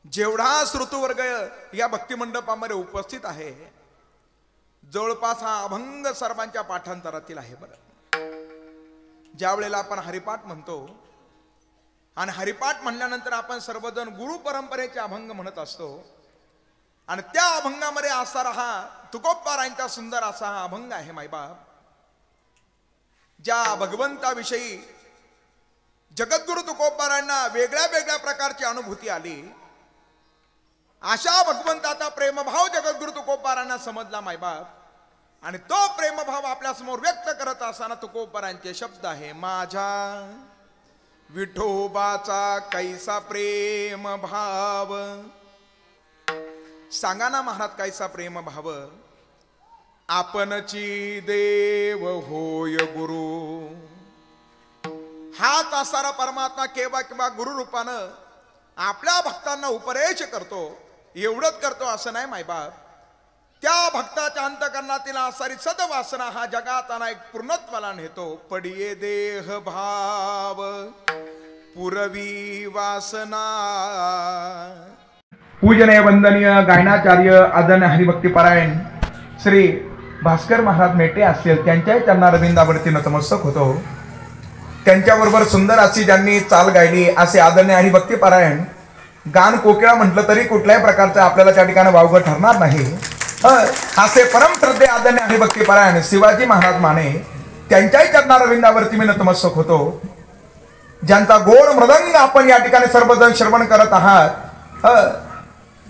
जेवढा श्रोतृवर्ग या भक्ती मंडपामध्ये उपस्थित आहे जवळपास हा अभंग सर्वांच्या पाठांतरातील आहे। बरं, ज्या वेळेला आपण हरिपाठ म्हणतो आणि हरिपाठ म्हणल्यानंतर आपण सर्वजण गुरु परंपरेचे अभंग म्हणत असतो आणि त्या अभंगामध्ये असणारा हा तुकोबारायांचा सुंदर असा हा अभंग आहे। मायबाप, ज्या भगवंताविषयी जगद्गुरु तुकोबारायांना वेगळ्या वेगळ्या प्रकारची अनुभूती आली, अशा भगवंताचा प्रेमभाव जगद्गुरु तुकोबारायांना समजला मायबाप, आणि तो प्रेमभाव आपल्या समोर व्यक्त करत असताना तुकोबारायांचे शब्द आहे, माझ्या विठोबाचा कैसा प्रेम भाव। सांगा ना महाराज, कैसा प्रेम भाव। आपणची देव होय गुरु, हाच असणारा परमात्मा केव्हा केव्हा गुरु रूपानं आपल्या भक्तांना उपदेश करतो। एवढंच करतो असं नाही मायबाप, त्या भक्ताच्या अंतकरणातील असणारी सद्वासना हा जगात एक पूर्णत्वाला नेतो। पडिये देह भाव पुरवी वासना। पूजनीय वंदनीय गायनाचार्य आदरणीय हरिभक्तीपरायण श्री भास्कर महाराज मेटे असतील, त्यांच्याही चरणारविंदावरती नतमस्तक होतो। त्यांच्याबरोबर सुंदर अशी ज्यांनी चाल गायली असे आदरणीय हरिभक्तीपरायण गान कोकिळा म्हटलं तरी कुठल्याही प्रकारचं आपल्याला त्या ठिकाणी वावगं ठरणार नाही। असे परमश्रद्धेय आदरणीय हरिभक्तीपरायण शिवाजी महाराज माने, त्यांच्याही चरणारविंदावरती मी नतमस्तक होतो। ज्यांचा गोड मृदंग आपण या ठिकाणी सर्वजण श्रवण करत आहात,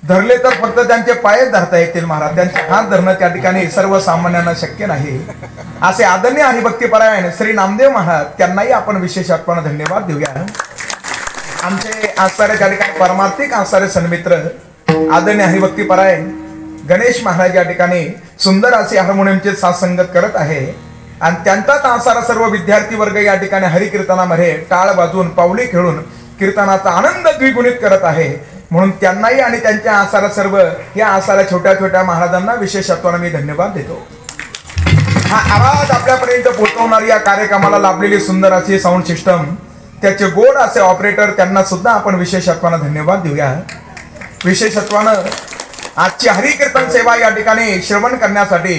धरले तर फक्त त्यांचे पाय धरता येतील महाराज, त्यांचे हात धरणं त्या ठिकाणी सर्वसामान्यांना शक्य नाही। असे आदरणीय हरिभक्तीपरायण श्री नामदेव महाराज, त्यांनाही आपण विशेष अर्पण धन्यवाद देऊया। आमचे असणारे त्या ठिकाणी परमार्थिक असणारे सन्मित्र आदरणीय हरिभक्तीपरायण गणेश महाराज या ठिकाणी सुंदर असे हार्मोनियमचे साथ संगत करत आहे, आणि त्यांचाच असणारा सर्व विद्यार्थी वर्ग या ठिकाणी हरिकीर्तनामध्ये टाळ वाजवून पावली खेळून कीर्तनाचा आनंद द्विगुणित करत आहे। म्हणून त्यांनाही आणि त्यांच्या आसारा सर्व या आसारा छोट्या छोट्या महाराजांना विशेषत्वाने मी धन्यवाद देतो। हा आवाज आपल्यापर्यंत पोहोचवणारी या कार्यक्रमाला लाभलेली सुंदर अशी साऊंड सिस्टम, त्याचे गोड असे ऑपरेटर, त्यांना सुद्धा आपण विशेषत्वाने धन्यवाद देऊया। विशेषत्वानं आजची हरिकीर्तन सेवा या ठिकाणी श्रवण करण्यासाठी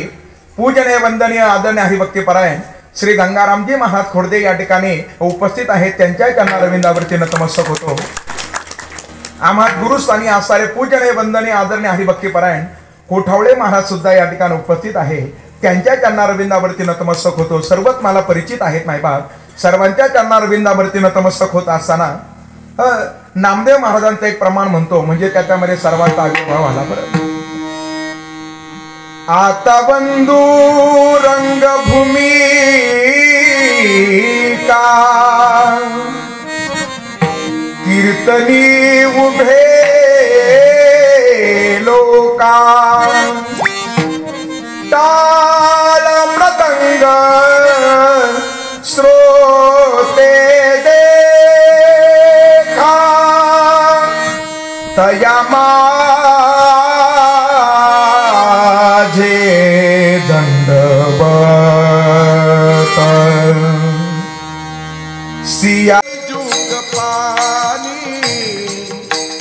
पूजनीय वंदनीय आदरणीय हरिभक्तीपरायण श्री गंगारामजी महाराज खोडदे या ठिकाणी उपस्थित आहेत, त्यांच्या चरणारविंदावरती नतमस्तक होतो। आम्हा गुरुस्थानी असणारे पूजनीय वंदनीय आदरणीय हरिभक्तीपरायण कोठावळे महाराज सुद्धा या ठिकाणी उपस्थित आहे, त्यांच्या चरणारविंदावरती नतमस्तक होतो। सर्वच मला परिचित आहेत मायबाप, सर्वांच्या चरणारविंदावरती नतमस्तक होत असताना नामदेव महाराजांचं एक प्रमाण म्हणतो, म्हणजे त्याच्यामध्ये सर्वांचा आविर्भाव आला। बरं, आता बंधू रंगभूमी का कीर्तनी उभे लोका, टाळ मृदंग श्रोते देखा, तया माझे दंडवत। सिया जुग पानी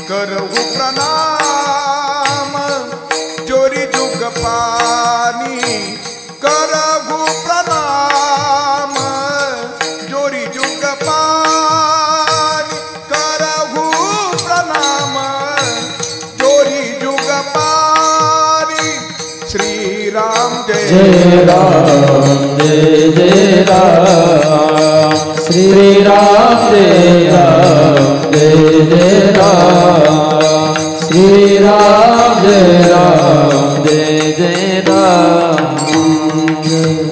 करवु प्रणाम, जोरी जुग पानी करवु प्रणाम, जोरी जुग पानी करवु प्रणाम, जोरी जुग पानी। श्री राम जय राम जय जय राम, श्री राम जय राम जय जय राम, श्री राम जय जय राम।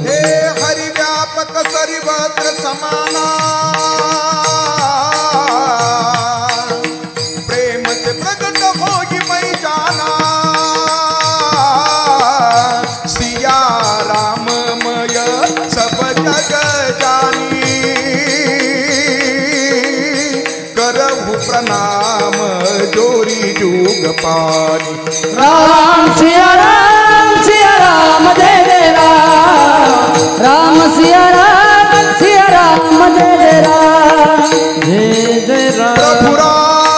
हे हरि व्यापक सर्वत्र समाना, प्रेम से प्रकट होगी मैं जाना, सिया राममय सब जग जानी, करहु प्रणाम जोरी जुग पानी। राम सिया राम जय जय राम, राम सिया राम जय जय राम, जय जय राम। प्रभु राम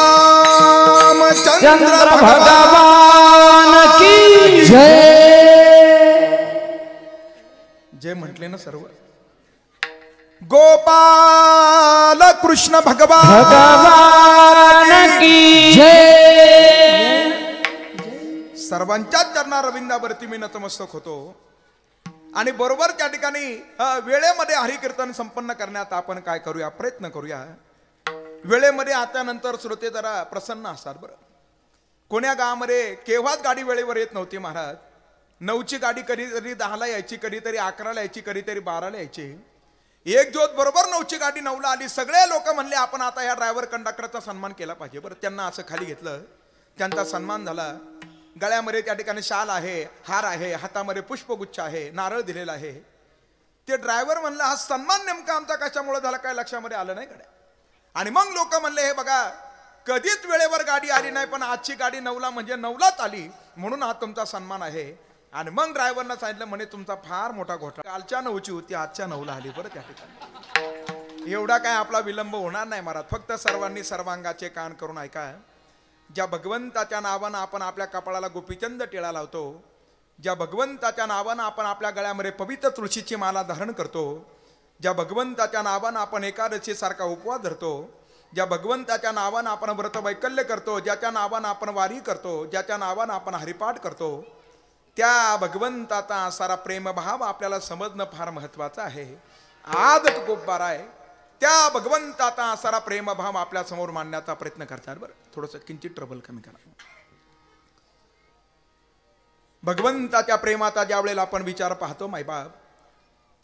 हरिश्चंद्र भगवान की जय। जय म्हटले ना सर्व। गोपाल कृष्ण भगवान की जय। सर्वांच्या चरणारविंदावरती मी नतमस्तक होतो आणि बरोबर त्या ठिकाणी वेळेमध्ये हरिकीर्तन संपन्न करण्यात आपण काय करूया, प्रयत्न करूया। वेळेमध्ये आल्यानंतर श्रोते जरा प्रसन्न असतात बरं। कोण्या गावामध्ये केव्हाच गाडी वेळेवर येत नव्हती महाराज। 9ची गाडी कधीतरी 10ला यायची, कधीतरी 11ला यायची, कधीतरी 12ला यायची। एक दिवस बरोबर 9ची गाडी 9ला आली। सगळे लोक म्हणले आपण आता या ड्रायव्हर कंडक्टरचा सन्मान केला पाहिजे बरं। त्यांना असं खाली घेतलं, त्यांचा सन्मान झाला। गळ्यामध्ये त्या ठिकाणी शाल आहे, हार आहे, हातामध्ये पुष्पगुच्छ आहे, नारळ दिलेला आहे। ते ड्रायव्हर म्हणलं हा सन्मान नेमका आमचा कशामुळे झाला काय लक्षामध्ये आलं नाही गड्या। आणि मग लोक म्हणले हे बघा कधीच वेळेवर गाडी आली नाही, पण आजची गाडी 9ला म्हणजे 9लाच आली म्हणून हा तुमचा सन्मान आहे। आणि मग ड्रायव्हरना सांगितलं म्हणे तुमचा फार मोठा घोटाळा, कालच्या 9ची होती आजच्या 9ला आली बरं। त्या ठिकाणी एवढा काय आपला विलंब होणार नाही महाराज। फक्त सर्वांनी सर्वांगाचे कान करून ऐका। ज्या भगवंताच्या नावानं आपण आपल्या कपाळाला गोपीचंद टिळा लावतो, ज्या भगवंताच्या नावानं आपण आपल्या गळ्यामध्ये पवित्र तुळशीची माला धारण करतो, ज्या भगवंताच्या नावानं आपण एकादशी सारखा उपवास धरतो, ज्या भगवंताच्या नावानं आपण व्रत वैकल्य करतो, ज्याच्या नावानं आपण वारी करतो, ज्याच्या नावानं आपण हरिपाठ करतो, त्या भगवंताचा सारा प्रेमभाव आपल्याला समजणं फार महत्वाचं आहे। आज तुकोबार आहे त्या भगवंताचा सारा प्रेमभाव आपल्या समोर मांडण्याचा प्रयत्न करतात बरं। थोडंसं किंचित ट्रबल कमी करा। भगवंताच्या प्रेमाचा ज्या वेळेला आपण विचार पाहतो मायबाप,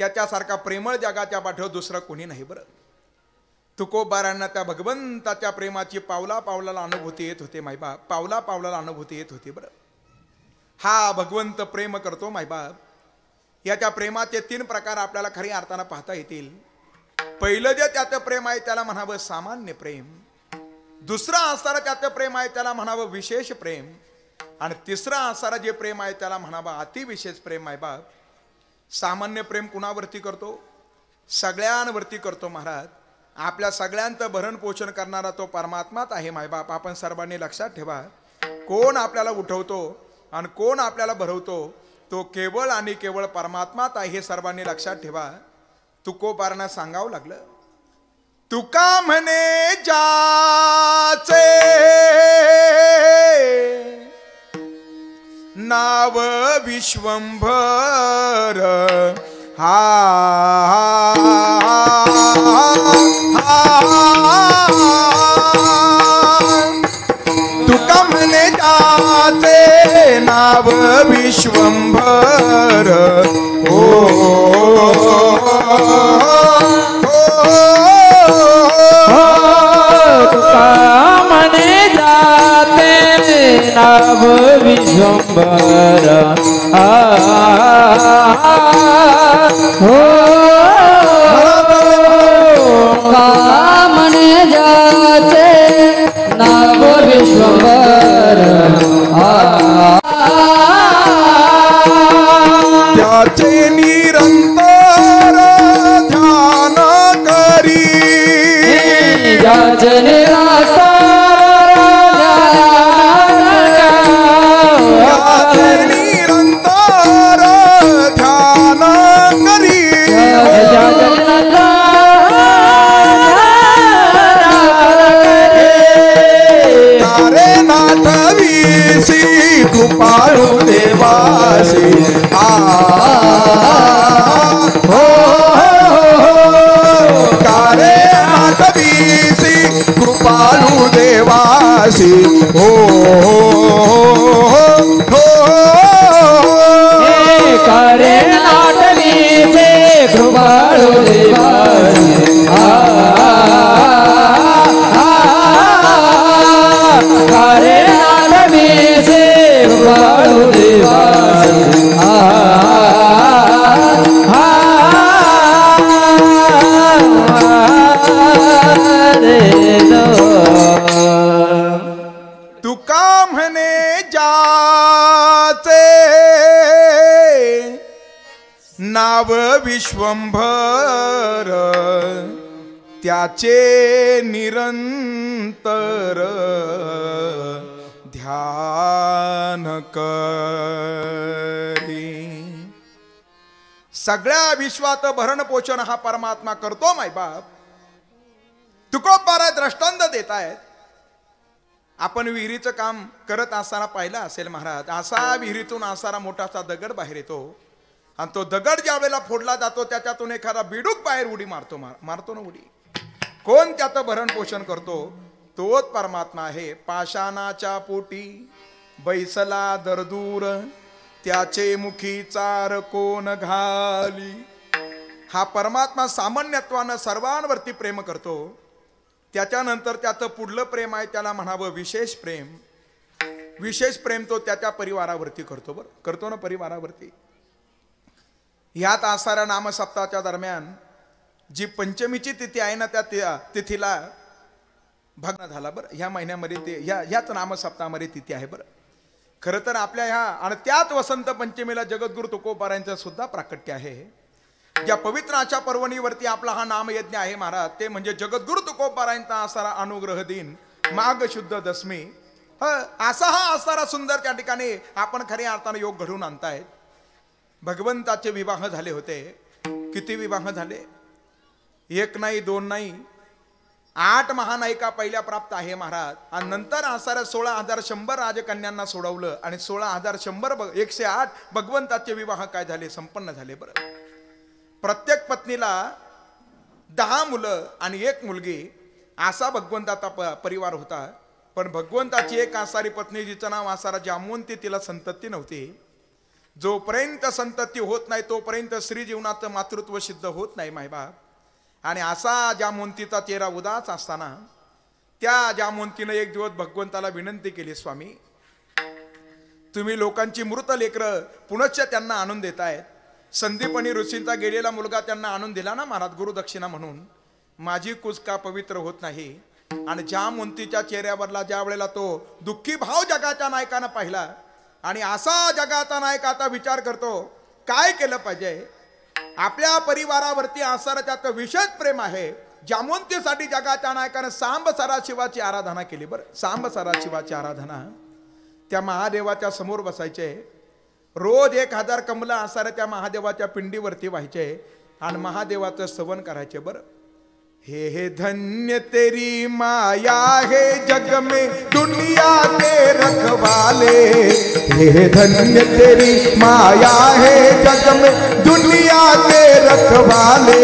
त्याच्यासारखा प्रेमळ जगाच्या पाठीवर दुसरं कोणी नाही बरं। तुकोबारांना त्या भगवंताच्या प्रेमाची पावला पावलाला अनुभूती येत होते मायबाप, पावला पावलाला अनुभूती येत होती बरं। हा भगवंत प्रेम करतो मायबाप। याच्या प्रेमाचे 3 प्रकार आपल्याला खऱ्या अर्थानं पाहता येतील। पहिलं जे त्याचं प्रेम आहे त्याला म्हणावं सामान्य प्रेम, दुसरं असणारं त्याचं प्रेम आहे त्याला म्हणावं विशेष प्रेम, आणि तिसरं असणारं जे प्रेम आहे त्याला म्हणावं अतिविशेष प्रेम मायबाप। सामान्य प्रेम कुणावरती करतो? सगळ्यांवरती करतो महाराज। आपल्या सगळ्यांचं भरण पोषण करणारा तो परमात्माच आहे मायबाप। आपण सर्वांनी लक्षात ठेवा, कोण आपल्याला उठवतो आणि कोण आपल्याला भरवतो तो केवळ आणि केवळ परमात्माच आहे, हे सर्वांनी लक्षात ठेवा। तुकोबारांना सांगावं लागलं, तुका म्हणे जाचे नाव विश्वंभर, तुका म्हणे जाचे नाव विश्वंभर, तुका म्हणे जाते नाव विश्वंभर, म्हणे जाते नाव विश्वंभर, त्याचे निरंतर ध्यान करी, त्याचे निरंतर ध्यान करी, तारे नाथवीसी कृपाळू देवासी, तारे नाथवीसी कृपाळू देवासी, करे नाटवी से कृपाळू देवासी, करे नाटवी से कृपाळू देवासी, तुका म्हणे जाचे नाव विश्वंभर, त्याचे निरंतर करी। सगळ्या विश्वात भरण पोषण हा परमात्मा करतो मायबाप। तुकोबारा दृष्टांत देत आहेत। आपण विहिरीचं काम करत असताना पाहिलं असेल महाराज, असा विहिरीतून असारा मोठासा दगड बाहेर येतो आणि तो दगड ज्या वेळेला फोडला जातो त्याच्यातून एखादा बिडूक बाहेर उडी मारतो ना उडी। कोण त्याचं भरण पोषण करतो? तोच परमात्मा आहे। पाषाणाच्या पोटी बैसला दरदूर, त्याचे मुखी चार कोण घाली। हा परमात्मा सामान्यत्वानं सर्वांवरती प्रेम करतो। त्याच्यानंतर त्याचं पुढलं प्रेम आहे, त्याला म्हणावं विशेष प्रेम। विशेष प्रेम तो त्याच्या परिवारावरती करतो। बरं करतो ना परिवारावरती। ह्यात आसारा नामसप्ताहाच्या दरम्यान जी पंचमीची तिथी आहे ना, त्या तिथीला भग्न झाला। बरं ह्या महिन्यामध्ये ते ह्याच नामसप्ताहामध्ये तिथी आहे। बरं खरं तर आपल्या ह्या आणि त्याच वसंत पंचमीला जगद्गुरु तुकोबारायांचं सुद्धा प्राकट्य आहे। ज्या पवित्र अशा पर्वणीवरती आपला हा नामयज्ञ आहे महाराज, ते म्हणजे जगद्गुरु तुकोबारायांचा आसारा अनुग्रह दिन माघ शुद्ध दशमी। असा हा आसारा सुंदर त्या ठिकाणी आपण खऱ्या अर्थाने योग घडवून आणतायत। भगवंताचे विवाह झाले होते। किती विवाह झाले? एक नाही, दोन नाही, 8 महानायिका पहिल्या प्राप्त आहे महाराज। आणि नंतर आसारा 16,100 राजकन्यांना सोडवलं आणि 16,100 108 भगवंताचे विवाह काय झाले? संपन्न झाले। बरं प्रत्येक पत्नीला 10 मुलं आणि 1 मुलगी असा भगवंताचा परिवार होता। पण भगवंताची एक आसारी पत्नी जिचं नाव आसारा जामवंती, तिला संतती नव्हती। जोपर्यंत संतती होत नाही तोपर्यंत स्त्री जीवनाचं मातृत्व सिद्ध होत नाही मायबाप। आणि असा जामवंतीचा चेहरा उदास असताना त्या जामवंतीनं एक दिवस भगवंताला विनंती केली, स्वामी तुम्ही लोकांची मृत लेकरं पुनश्च त्यांना आणून देतायत। संदीपनी ऋषींचा गेलेला मुलगा त्यांना आणून दिला ना महाराज गुरुदक्षिणा म्हणून, माझी कुस का पवित्र होत नाही? आणि जामवंतीच्या चेहऱ्यावरला ज्या वेळेला तो दुःखी भाव जगाच्या नायकानं पाहिला आणि असा जगाचा नायक आता विचार करतो काय केलं पाहिजे। आपल्या परिवारावरती आसाराचं विशेष प्रेम आहे। जामवंतीसाठी जगाच्या नायकानं सांब सदाशिवाची आराधना केली। बरं सांब सदाशिवाची आराधना, त्या महादेवाच्या समोर बसायचे। रोज 1000 कमला आसारा त्या महादेवाच्या पिंडीवरती व्हायचे आणि महादेवाचं स्तवन करायचे। बरं हे धन्य तेरी माया है जग में दुनिया के रखवाले। हे धन्य तेरी माया है जग में दुनिया के रखवाले।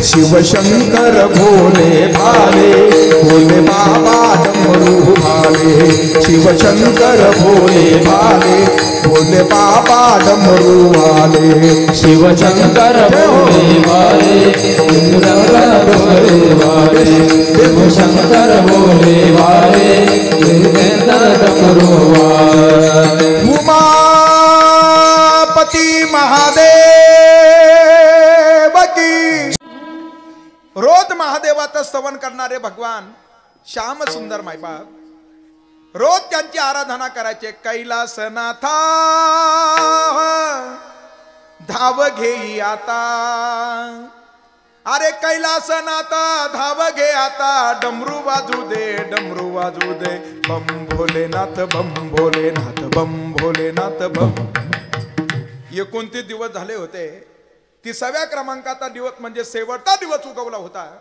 शिव शंकर भोले भाले, भोले बाबा डमरू भाले। शिव शंकर भोले भाले, भोले बाबा डमरू वाले। शिव शंकर भोले भाले, शिव शंकर भोले वाले, डमरू वाले। उमापति महादेव की। रोज महादेवाचं स्तवन करणारे भगवान श्याम सुंदर मायबाप रोज त्यांची आराधना करायचे। कैलासनाथा धाव घेई आता, अरे कैलासनाथा धाव घे आता। डमरू वाजू दे, डमरू वाजू दे, बम भोलेनाथ, बम भोलेनाथ, बम भोलेनाथ बम। 29 दिवस झाले होते। 30व्या क्रमांकाचा दिवस म्हणजे शेवटचा दिवस उगवला होता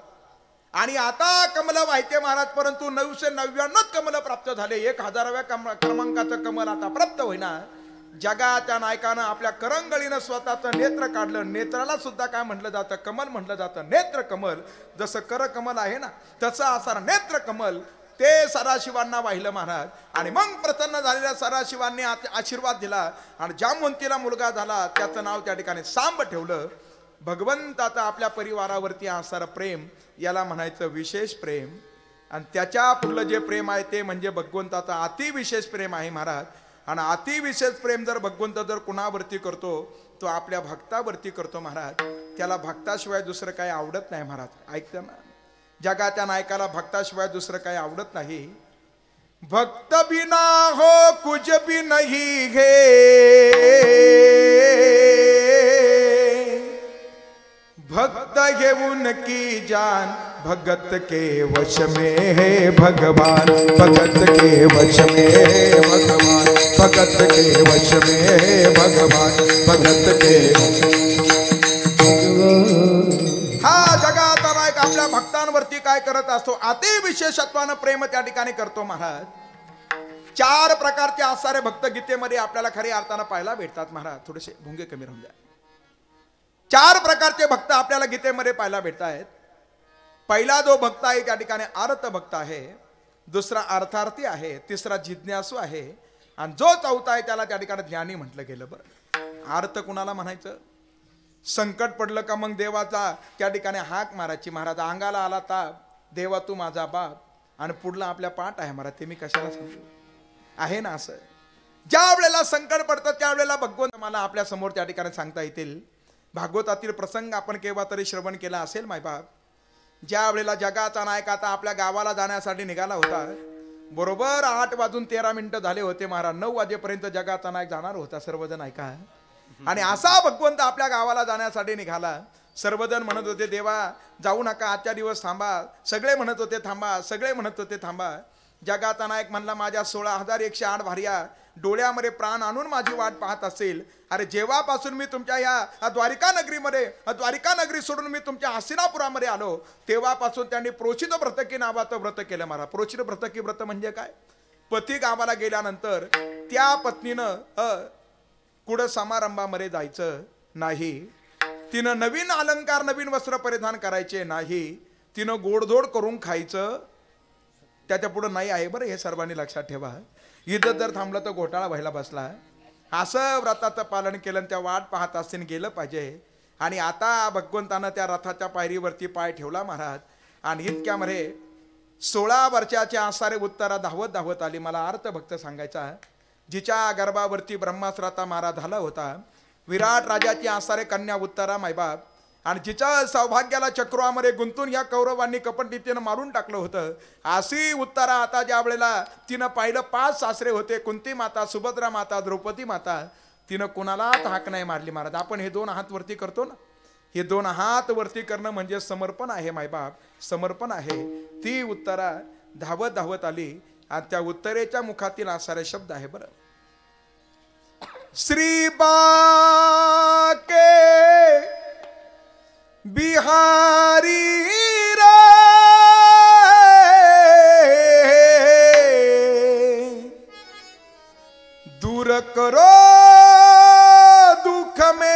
आणि आता कमल व्हायचे महाराज, परंतु 999 कमल प्राप्त झाले। 1000व्या क्रमांकाचं कमल आता प्राप्त होईना। जगाच्या नायकानं आपल्या करंगळीनं स्वतःचं नेत्र काढलं। नेत्राला सुद्धा काय म्हटलं जातं? कमल म्हटलं जातं। नेत्र कमल, जसं कर कमल आहे ना तसं असा नेत्र कमल ते सदाशिवांना वाहिलं महाराज। आणि मग प्रसन्न झालेल्या सदाशिवांनी आशीर्वाद दिला आणि जामवंतीला मुलगा झाला, त्याचं नाव त्या ठिकाणी सांब ठेवलं। भगवंताचा आपल्या परिवारावरती असणारं प्रेम याला म्हणायचं विशेष प्रेम। आणि त्याच्या पुढलं जे प्रेम आहे ते म्हणजे भगवंताचा अतिविशेष प्रेम आहे महाराज। आणि अतिविशेष प्रेम जर भगवंत जर कुणावरती करतो तो आपल्या भक्तावरती करतो महाराज। त्याला भक्ताशिवाय दुसरं काही आवडत नाही महाराज। ऐकता ना, जगाच्या नायकाला भक्ताशिवाय दुसरं काही आवडत नाही। भक्त बिना हो कुछ भी नहीं है, भक्त है उनकी जान, भगत के वश में है भगवान। भगत के वश में है भगवान, भगत भगत के वश में भगवान भगत के। हा जगाचा नायक आपल्या भक्तांवरती काय करत असतो? अति विशेषत्वानं प्रेम त्या ठिकाणी करतो महाराज। 4 प्रकारचे असणारे भक्त गीतेमध्ये आपल्याला खऱ्या अर्थानं पाहायला भेटतात महाराज। थोडेसे भुंगे कमी राहून द्या। 4 प्रकारचे भक्त आपल्याला गीतेमध्ये पाहायला भेटत आहेत। पहिला जो भक्त आहे त्या ठिकाणी अर्थ भक्त आहे, दुसरा अर्थार्थी आहे, तिसरा जिज्ञासू आहे आणि जो चौथा आहे त्याला त्या ठिकाणी ज्ञानी म्हटलं गेलं। बरं, अर्थ कुणाला म्हणायचं? संकट पडलं का मग देवाचा त्या ठिकाणी हाक मारायची महाराज। अंगाला आला ताप, देवा तू माझा बाप, आणि पुढला आपल्या पाठ आहे महाराज, ते मी कशाला सांगू? आहे ना असं? ज्या वेळेला संकट पडतं त्यावेळेला भगवंत मला आपल्या समोर त्या ठिकाणी सांगता येतील। भागवतातील प्रसंग आपण केव्हा तरी श्रवण केला असेल मायबाप। ज्या वेळेला जगाचा नायक आता आपल्या गावाला जाण्यासाठी निघाला होता, बरोबर 8:13 झाले होते महाराज। 9 वाजेपर्यंत जगाचा नायक जाणार होता, सर्वजण ऐका। आणि असा भगवंत आपल्या गावाला जाण्यासाठी निघाला। सर्वजण म्हणत होते देवा जाऊ नका, आजच्या दिवस थांबा। सगळे म्हणत होते थांबा, सगळे म्हणत होते थांबा। जगाचा नायक म्हणला माझ्या 16,108 भार्या डोळ्यामध्ये प्राण आणून माझी वाट पाहत असेल। अरे जेव्हापासून मी तुमच्या या द्वारिका नगरी सोडून मी तुमच्या हस्तिनापुरामध्ये आलो, तेव्हापासून त्यांनी प्रोचित व्रतकी नावाचं व्रत केलं महाराज। प्रोचित व्रतकी व्रत म्हणजे काय? पती गावाला गेल्यानंतर त्या पत्नीनं कुठं समारंभामध्ये जायचं नाही, तिनं नवीन अलंकार नवीन वस्त्र परिधान करायचे नाही, तिनं गोडधोड करून खायचं त्याच्या पुढे नाही आहे। बरं, हे सर्वांनी लक्षात ठेवा। इथं जर थांबलं तर घोटाळा व्हायला बसला। असं व्रताचं पालन केलं, त्या वाट पाहत असताना गेलं पाहिजे। आणि आता भगवंतानं त्या रथाच्या पायरीवरती पाय ठेवला महाराज। आणि इतक्यामध्ये 16 वर्षाच्या आसारे उत्तरा धावत आली। मला अर्थ भक्त सांगायचा, जिच्या गर्भावरती ब्रह्मास्त्राचा मारा झाला होता, विराट राजाची आसारे कन्या उत्तरा मायबाप, आणि जिच्या सौभाग्याला चक्रामध्ये गुंतून या कौरवांनी कपटनीतीनं मारून टाकलं होतं, अशी उत्तरा आता ज्या वेळेला तिनं पाहिलं 5 सासरे होते, कुंती माता, सुभद्रा माता, द्रौपदी माता, तिनं कुणालाच हाक नाही मारली महाराज। आपण हे 2 हात वरती करतो ना, हे 2 हात वरती करणं म्हणजे समर्पण आहे मायबाप, समर्पण आहे। ती उत्तरा धावत आली आणि त्या उत्तरेच्या मुखातील असारे शब्द आहे बरं, श्री बाके बिहारी रे दूर करो दुख मेरा।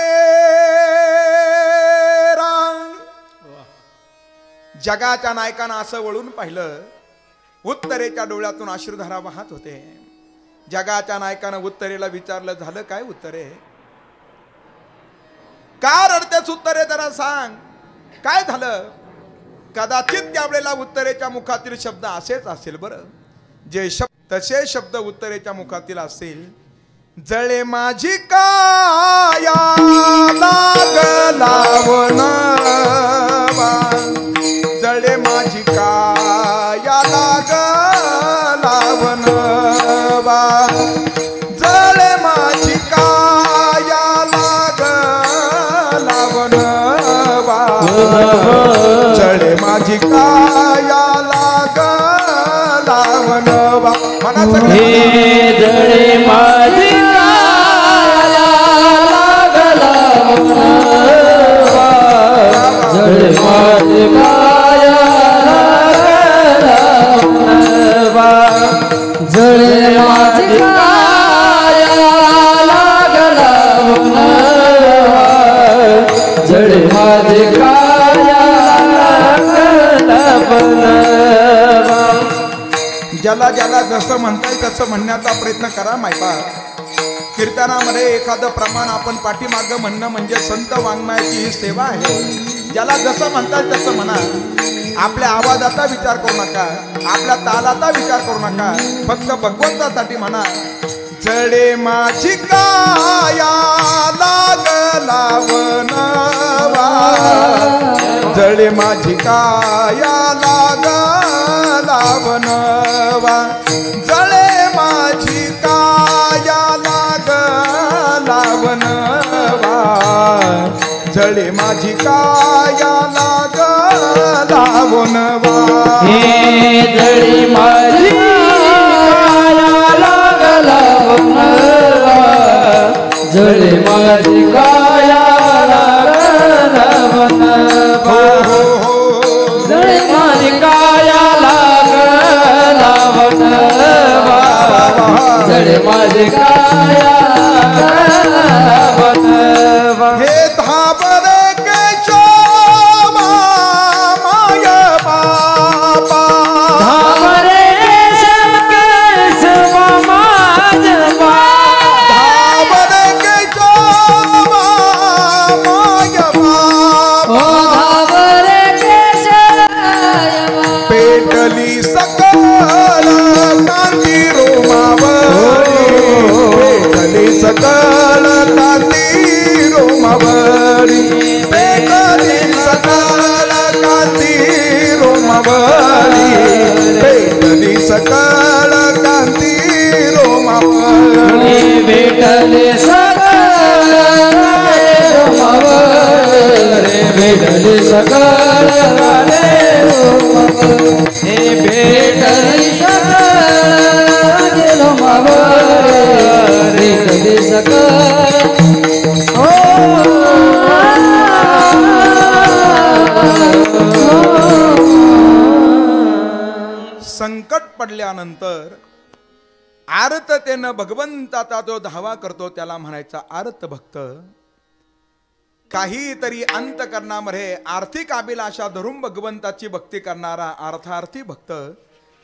जगाच्या नायकानं असं वळून पाहिलं, उत्तरेच्या डोळ्यातून अश्रुधारा वाहत होते। जगाच्या नायकानं उत्तरेला विचारलं, झालं काय उत्तरे? का रडतेस उत्तरे, जरा सांग काय झालं? कदाचित त्यावेळेला उत्तरेच्या मुखातील शब्द असेच असेल बरं, जे शब्द तसे शब्द उत्तरेच्या मुखातील असेल। जळे माझी काया लागला वनवा, जळे माझी काया लागला वनवा, जळे माझी काया लागला वनवा, जळे माझी काया लागला वनवा। म्हणा सगळे, जळे माझी काया लागला वनवा, जळे माझी काया लागला वनवा, जळे माझी काया लागला वनवा, जळे माझी काया लागला वनवा। ज्याला ज्याला जसं म्हणता येईल तसं म्हणण्याचा प्रयत्न करा मायबा। कीर्तनामध्ये एखादं प्रमाण आपण पाठीमागं म्हणणं म्हणजे संत वाङ्मयाची ही सेवा आहे। ज्याला जसं म्हणता येईल तसं म्हणा। आपल्या आवाजाचा विचार करू नका, आपल्या तालाचा विचार करू नका, फक्त भगवंतासाठी म्हणा। जळे माझी काया लागला वनवा, जळे माझी काया लागला वनवा, जळे माझी काया लागला वनवा, जळे माझी काया लागला वनवा, जळे माझी काया लागला वनवा, जळे माझी काया लागला जळे माझी काया लागला बनवा जळे माझी काया बनवा हे धाबरे केशवा माय बाबा धाबरे केशवा माझ धाबरे केशवा माय बाबा धाबरे केशवा पेटली सकल कांती रोमावरी पेटली सकल कांती रोमावरी पेटली सकल कांती रोमावरी पेटली सकल कांती रोमावरी भेटले सगळे रोमावरे भेटले सगळे हे भेटले सगळे रोमावरे भेटले सगळे संकट पडल्यानंतर आर्ततेनं भगवंताचा जो धावा करतो त्याला म्हणायचा आर्त भक्त. काहीतरी अंतकरणामध्ये आर्थिक अभिलाषा धरून भगवंताची भक्ती करणारा अर्थार्थी भक्त.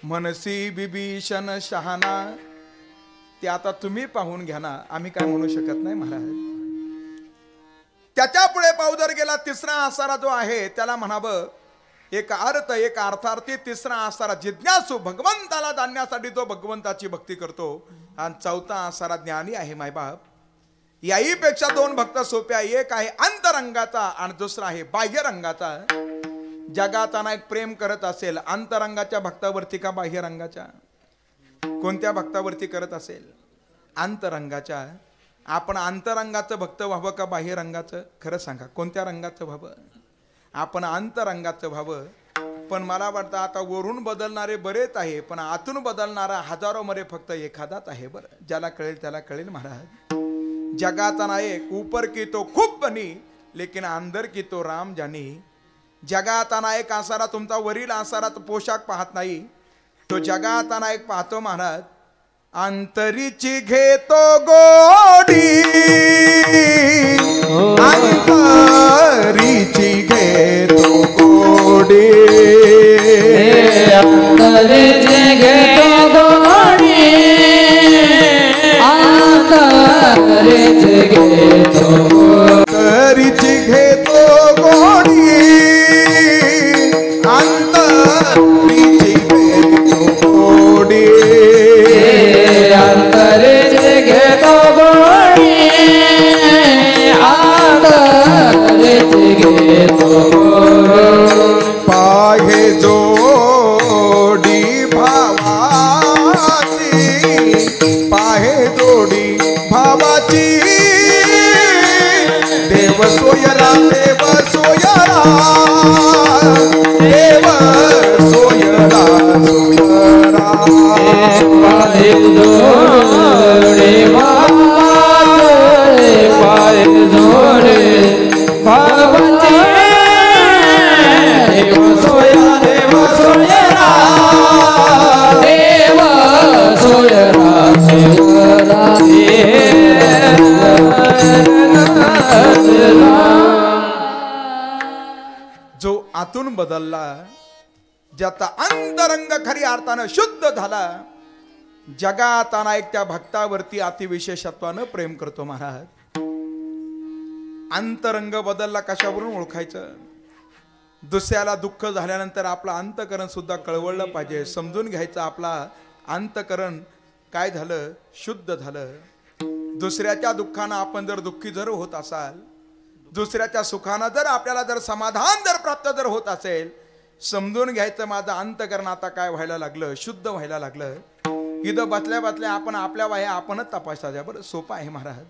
मनसी विभीषण शहाणा ते आता तुम्ही पाहून घ्या ना, आम्ही काय म्हणू शकत नाही महाराज. त्याच्या पुढे पाहू जर गेला तिसरा आसारा जो आहे त्याला म्हणावं एक अर्थ एक अर्थार्थी, तिसरा आसारा जिज्ञासू भगवंताला जाणण्यासाठी जो भगवंताची भक्ती करतो, आणि चौथा आसारा ज्ञानी आहे मायबाप. याही पेक्षा दोन भक्त सोप्या, एक आहे अंतरंगाचा आणि दुसरा आहे बाह्यरंगाचा. जगाचा एक प्रेम करत असेल अंतरंगाच्या भक्तावरती का बाह्यरंगाच्या? कोणत्या भक्तावरती करत असेल? अंतरंगाच्या. आपण अंतरंगाचं भक्त व्हावं का बाह्यरंगाचं? खरं सांगा, कोणत्या रंगाचं व्हावं? आपण अंतरंगाचं व्हावं. पण मला वाटतं आता वरून बदलणारे बरेच आहे, पण आतून बदलणारा हजारो मध्ये फक्त एखादाच आहे. बरं, ज्याला कळेल त्याला कळेल महाराज. जगाचा नायक ऊपर की तो खूप बनी, लेकिन अंदर की तो राम जानी. जगाचा नायक आसारा तुमचा वरील आसारात पोशाख पाहत नाही, तो जगाचा नायक पाहतो महाराज अंतरीची घेतो गोडी, अंतरीची घेतो गोडी, अंतरीची घेतो गोडी, अंतरीची घेतो अंतरीची घेतो गोडी, अंतरीची घेतो गोडी, अंतरीची घेतो गोडी, अंतरीची घेतो गोडी. पाहे जोडी भावाची, पाहे जोडी भावाची, देव सोयरा देव सोयरा, देव सोयरा सोयरा. पाहे जोडे भावाचे, पाहे जोडे भावाचे, देव सोया देव सोयरा, देव सोयरा सोयरा. जो आतून बदलला, ज्याचा अंतरंग खरी अर्थानं शुद्ध झाला, जगात एक त्या भक्तावरती अतिविशेषत्वानं प्रेम करतो महाराज. अंतरंग बदलला कशावरून ओळखायचं? दुसऱ्याला दुःख झाल्यानंतर आपलं अंतकरण सुद्धा कळवळलं पाहिजे. समजून घ्यायचं आपला अंतकरण काय झालं, शुद्ध झालं. दुसऱ्याच्या दुःखानं आपण जर दुःखी जर होत असाल, दुसऱ्याच्या सुखानं जर आपल्याला जर समाधान जर प्राप्त जर होत असेल, समजून घ्यायचं माझं अंतकरण आता काय व्हायला लागलं, शुद्ध व्हायला लागलं. इथं बसल्या बसल्या आपण आपल्या वाया आपणच तपासायच्या. बरं, सोपं आहे महाराज.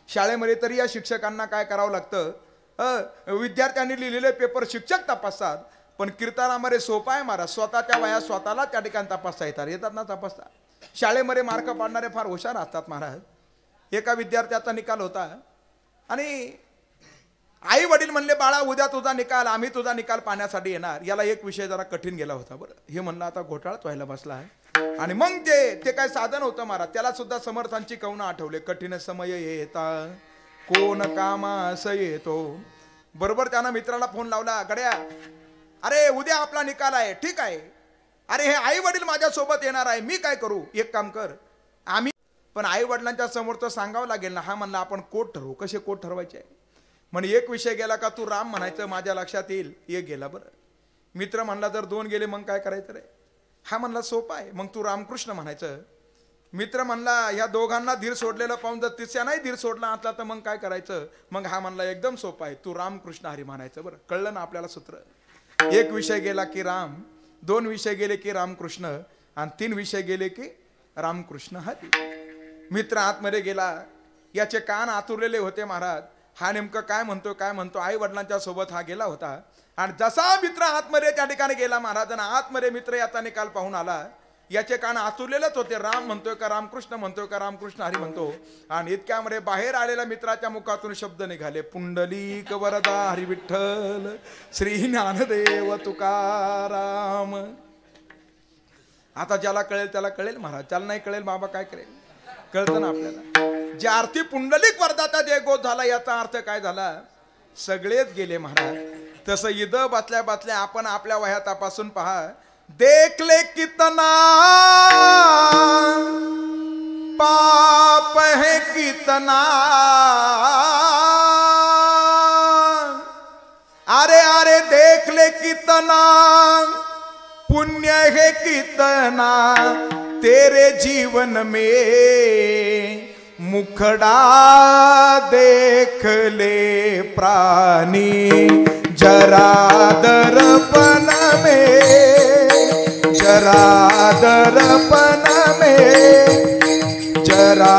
शाळेमध्ये तरी या शिक्षकांना काय करावं लागतं, विद्यार्थ्यांनी लिहिलेले पेपर शिक्षक तपासतात, पण कीर्तनामध्ये सोपं आहे महाराज. स्वतःच्या वया स्वतःला त्या ठिकाणी तपासता येतात ना तपासता. शाळेमध्ये मार्क पाडणारे फार हुशार असतात महाराज. एका विद्यार्थ्याचा निकाल होता आणि आई वडील म्हणले बाळा उद्या तुझा निकाल, आम्ही तुझा निकाल पाहण्यासाठी येणार. याला एक विषय जरा कठीण गेला होता बरं. हे म्हणलं आता घोटाळाच व्हायला बसला आहे. आणि मग ते काय साधन होतं महाराज, त्याला सुद्धा समर्थांची कवनं आठवले. कठीण समय येता कोण कामास येतो. बरोबर त्यानं मित्राला फोन लावला, गड्या अरे उद्या आपला निकाल आहे. ठीक आहे, अरे हे आई वडील माझ्या सोबत येणार आहे, मी काय करू, एक काम कर आम्ही पण आई वडिलांच्या समोर तर सांगावं लागेल ना. हा म्हणला आपण कोट ठरवू. कसे कोट ठरवायचे आहे म्हणे. एक विषय गेला का तू राम म्हणायचं, माझ्या लक्षात येईल. एक गेला बरं. मित्र म्हणला जर 2 गेले मग काय करायचं रे. हा म्हणला सोपं आहे, मग तू रामकृष्ण म्हणायचं. मित्र म्हणला ह्या दोघांना धीर सोडलेलं पाहून जर तिसऱ्यानाही धीर सोडला असला तर मग काय करायचं. मग हा म्हणला एकदम सोपं आहे, तू रामकृष्ण हरी म्हणायचं. बरं कळलं ना आपल्याला सूत्र. एक विषय गेला की राम, 2 विषय गेले की रामकृष्ण आणि 3 विषय गेले की रामकृष्ण हरी. मित्र आतमध्ये गेला, याचे कान आतुरलेले होते महाराज. हा नेमकं काय म्हणतो. आई वडिलांच्या सोबत हा गेला होता आणि जसा मित्र आतमध्ये त्या ठिकाणी गेला महाराजांना, आतमध्ये मित्र याचा निकाल पाहून आला. याचे कान आतुरलेलेच होते. राम म्हणतोय का रामकृष्ण म्हणतोय का रामकृष्ण हरी म्हणतो. आणि इतक्यामध्ये बाहेर आलेल्या मित्राच्या मुखातून शब्द निघाले, पुंडलिक वरदा हरी विठ्ठल श्री ज्ञानदेव तुकाराम. आता ज्याला कळेल त्याला कळेल महाराज, ज्याला नाही कळेल बाबा काय करेल. कळतं ना आपल्याला. जे आरती पुंडलिक वरदाचा जे गोत झाला याचा अर्थ काय झाला, सगळेच गेले महाराज. तसं इद बसल्या बसल्या आपण आपल्या वह्या तपासून पहा. देख ले कितना पाप है कितना, अरे अरे देख ले कितना पुण्य है कितना तेरे जीवन में, मुखड़ा देख ले प्राणी जरा दर्पण में, जरा दर्पण में, जरा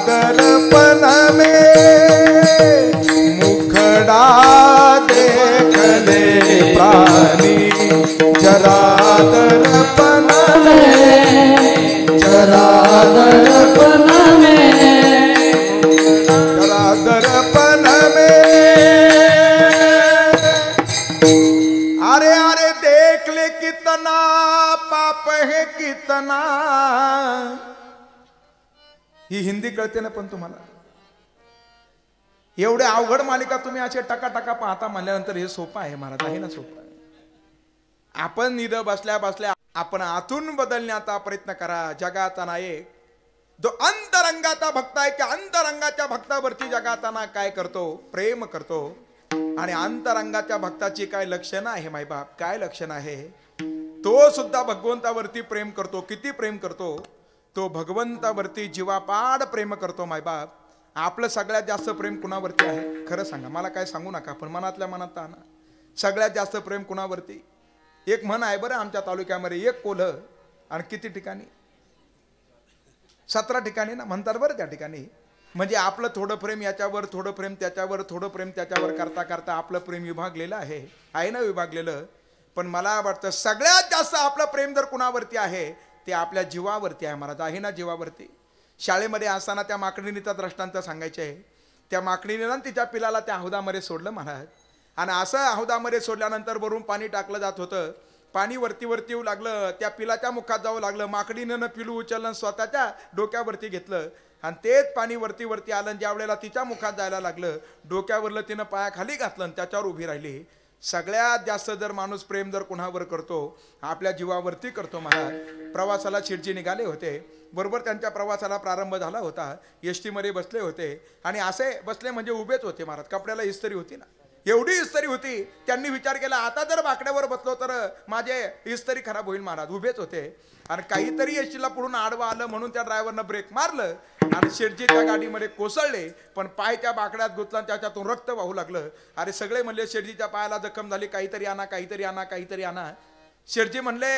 दर्पण में, मुखड़ा देख ले प्राणी जरा दर्पण में, जरा दर्पण में, जरा दर्पण में. अरे अरे देख ले कितना पाप है कितना. ही हिंदी कळते ना पण तुम्हाला. एवढे अवघड मालिका तुम्ही असे टका पाहता म्हणल्यानंतर हे सोपं आहे महाराज, आहे ना सोपं आहे. आपण निध बसल्या बसल्या आपण आतून बदलण्याचा प्रयत्न करा. जगाचा नायक जो अंतरंगाचा भक्त आहे त्या अंतरंगाच्या भक्तावरती जगाताना काय करतो, प्रेम करतो. आणि अंतरंगाच्या भक्ताची काय लक्षणं आहे मायबाप, काय लक्षणं आहे. तो सुद्धा भगवंतावरती प्रेम करतो. किती प्रेम करतो तो, भगवंतावरती जीवापाड प्रेम करतो मायबाप. आपलं सगळ्यात जास्त प्रेम कुणावरती आहे खरं सांगा. मला काय सांगू नका पण मनातल्या मनात आणा. सगळ्यात जास्त प्रेम कुणावरती. एक म्हण आहे बरं आमच्या तालुक्यामध्ये, एक कोल्ह आणि किती ठिकाणी, 17 ठिकाणी ना म्हणतात बरं त्या ठिकाणी. म्हणजे आपलं थोडं प्रेम याच्यावर, थोडं प्रेम त्याच्यावर, थोडं प्रेम त्याच्यावर करता करता आपलं प्रेम विभागलेलं आहे ना विभागलेलं. पण मला वाटतं सगळ्यात जास्त आपलं प्रेम जर कुणावरती आहे ते आपल्या जीवावरती आहे महाराज, आहे ना जीवावरती. शाळेमध्ये असताना त्या माकडीनीचा दृष्टांत सांगायचे आहे. त्या माकडीने ना तिच्या पिलाला त्या हौदामध्ये सोडलं महाराज. आणि असं हौदामध्ये सोडल्यानंतर वरून पाणी टाकलं जात होतं. पाणी वरती वरती येऊ लागलं, त्या पिलाच्या मुखात जावं लागलं. माकडीनं पिलू उचललं स्वतःच्या डोक्यावरती घेतलं आणि तेच पाणी वरती वरती आलं. ज्या वेळेला तिच्या मुखात जायला लागलं डोक्यावरलं तिनं पायाखाली घातलं आणि त्याच्यावर उभी राहिली. सगळ्यात जास्त जर माणूस प्रेम जर कुणावर करतो आपल्या जीवावरती करतो महाराज. प्रवासाला शिरजी निघाले होते. बरोबर त्यांच्या प्रवासाला प्रारंभ झाला होता. एसटी मध्ये बसले होते आणि असे बसले म्हणजे उभेच होते महाराज. कपड्याला इस्त्री होती ना, एवढी इस्त्री होती. त्यांनी विचार केला आता जर बाकड्यावर बसलो तर माझे इस्त्री खराब होईल महाराज. उभेच होते आणि काहीतरी एसटीला पुढून आडवा आलं म्हणून त्या ड्रायव्हरनं ब्रेक मारलं आणि शेठजी त्या गाडीमध्ये कोसळले. पण पाय त्या बाकड्यात गुंतला, त्याच्यातून रक्त वाहू लागलं. अरे सगळे म्हणले शेठजीच्या पायाला जखम झाली, काहीतरी आणा, काहीतरी आणा, काहीतरी आणा. शेठजी म्हणले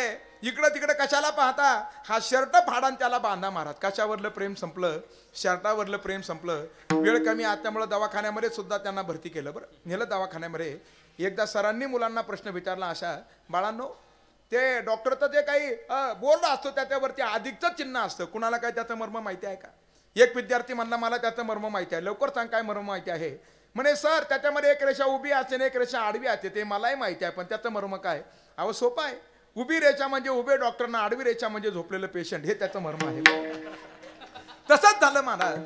इकडं तिकडं कशाला पाहता, हा शर्ट फाडा त्याला बांधा महाराज. कशावरलं प्रेम संपलं, शर्टावरलं प्रेम संपलं. वेळ कमी त्यामुळे दवाखान्यामध्ये सुद्धा त्यांना भरती केलं. बरं नेलं दवाखान्यामध्ये. एकदा सरांनी मुलांना प्रश्न विचारला अशा, बाळांनो ते डॉक्टरचं जे काही बोर्ड असतो त्याच्यावरती अधिकचं चिन्ह असतं, कुणाला काय त्याचं मर्म माहिती आहे का. एक विद्यार्थी म्हणला मला त्याचं मर्म माहिती आहे. लवकर सांग काय मर्म माहिती आहे. म्हणे सर त्याच्यामध्ये एक रेषा उभी असते आणि एक रेषा आडवी असते. ते मलाही माहिती आहे पण त्याचं मर्म काय. अहो सोपं आहे. उभी रेषा म्हणजे उभे डॉक्टरना, आडवी रेषा म्हणजे झोपलेलं पेशंट. हे त्याचं मर्म आहे. तसंच झालं महाराज.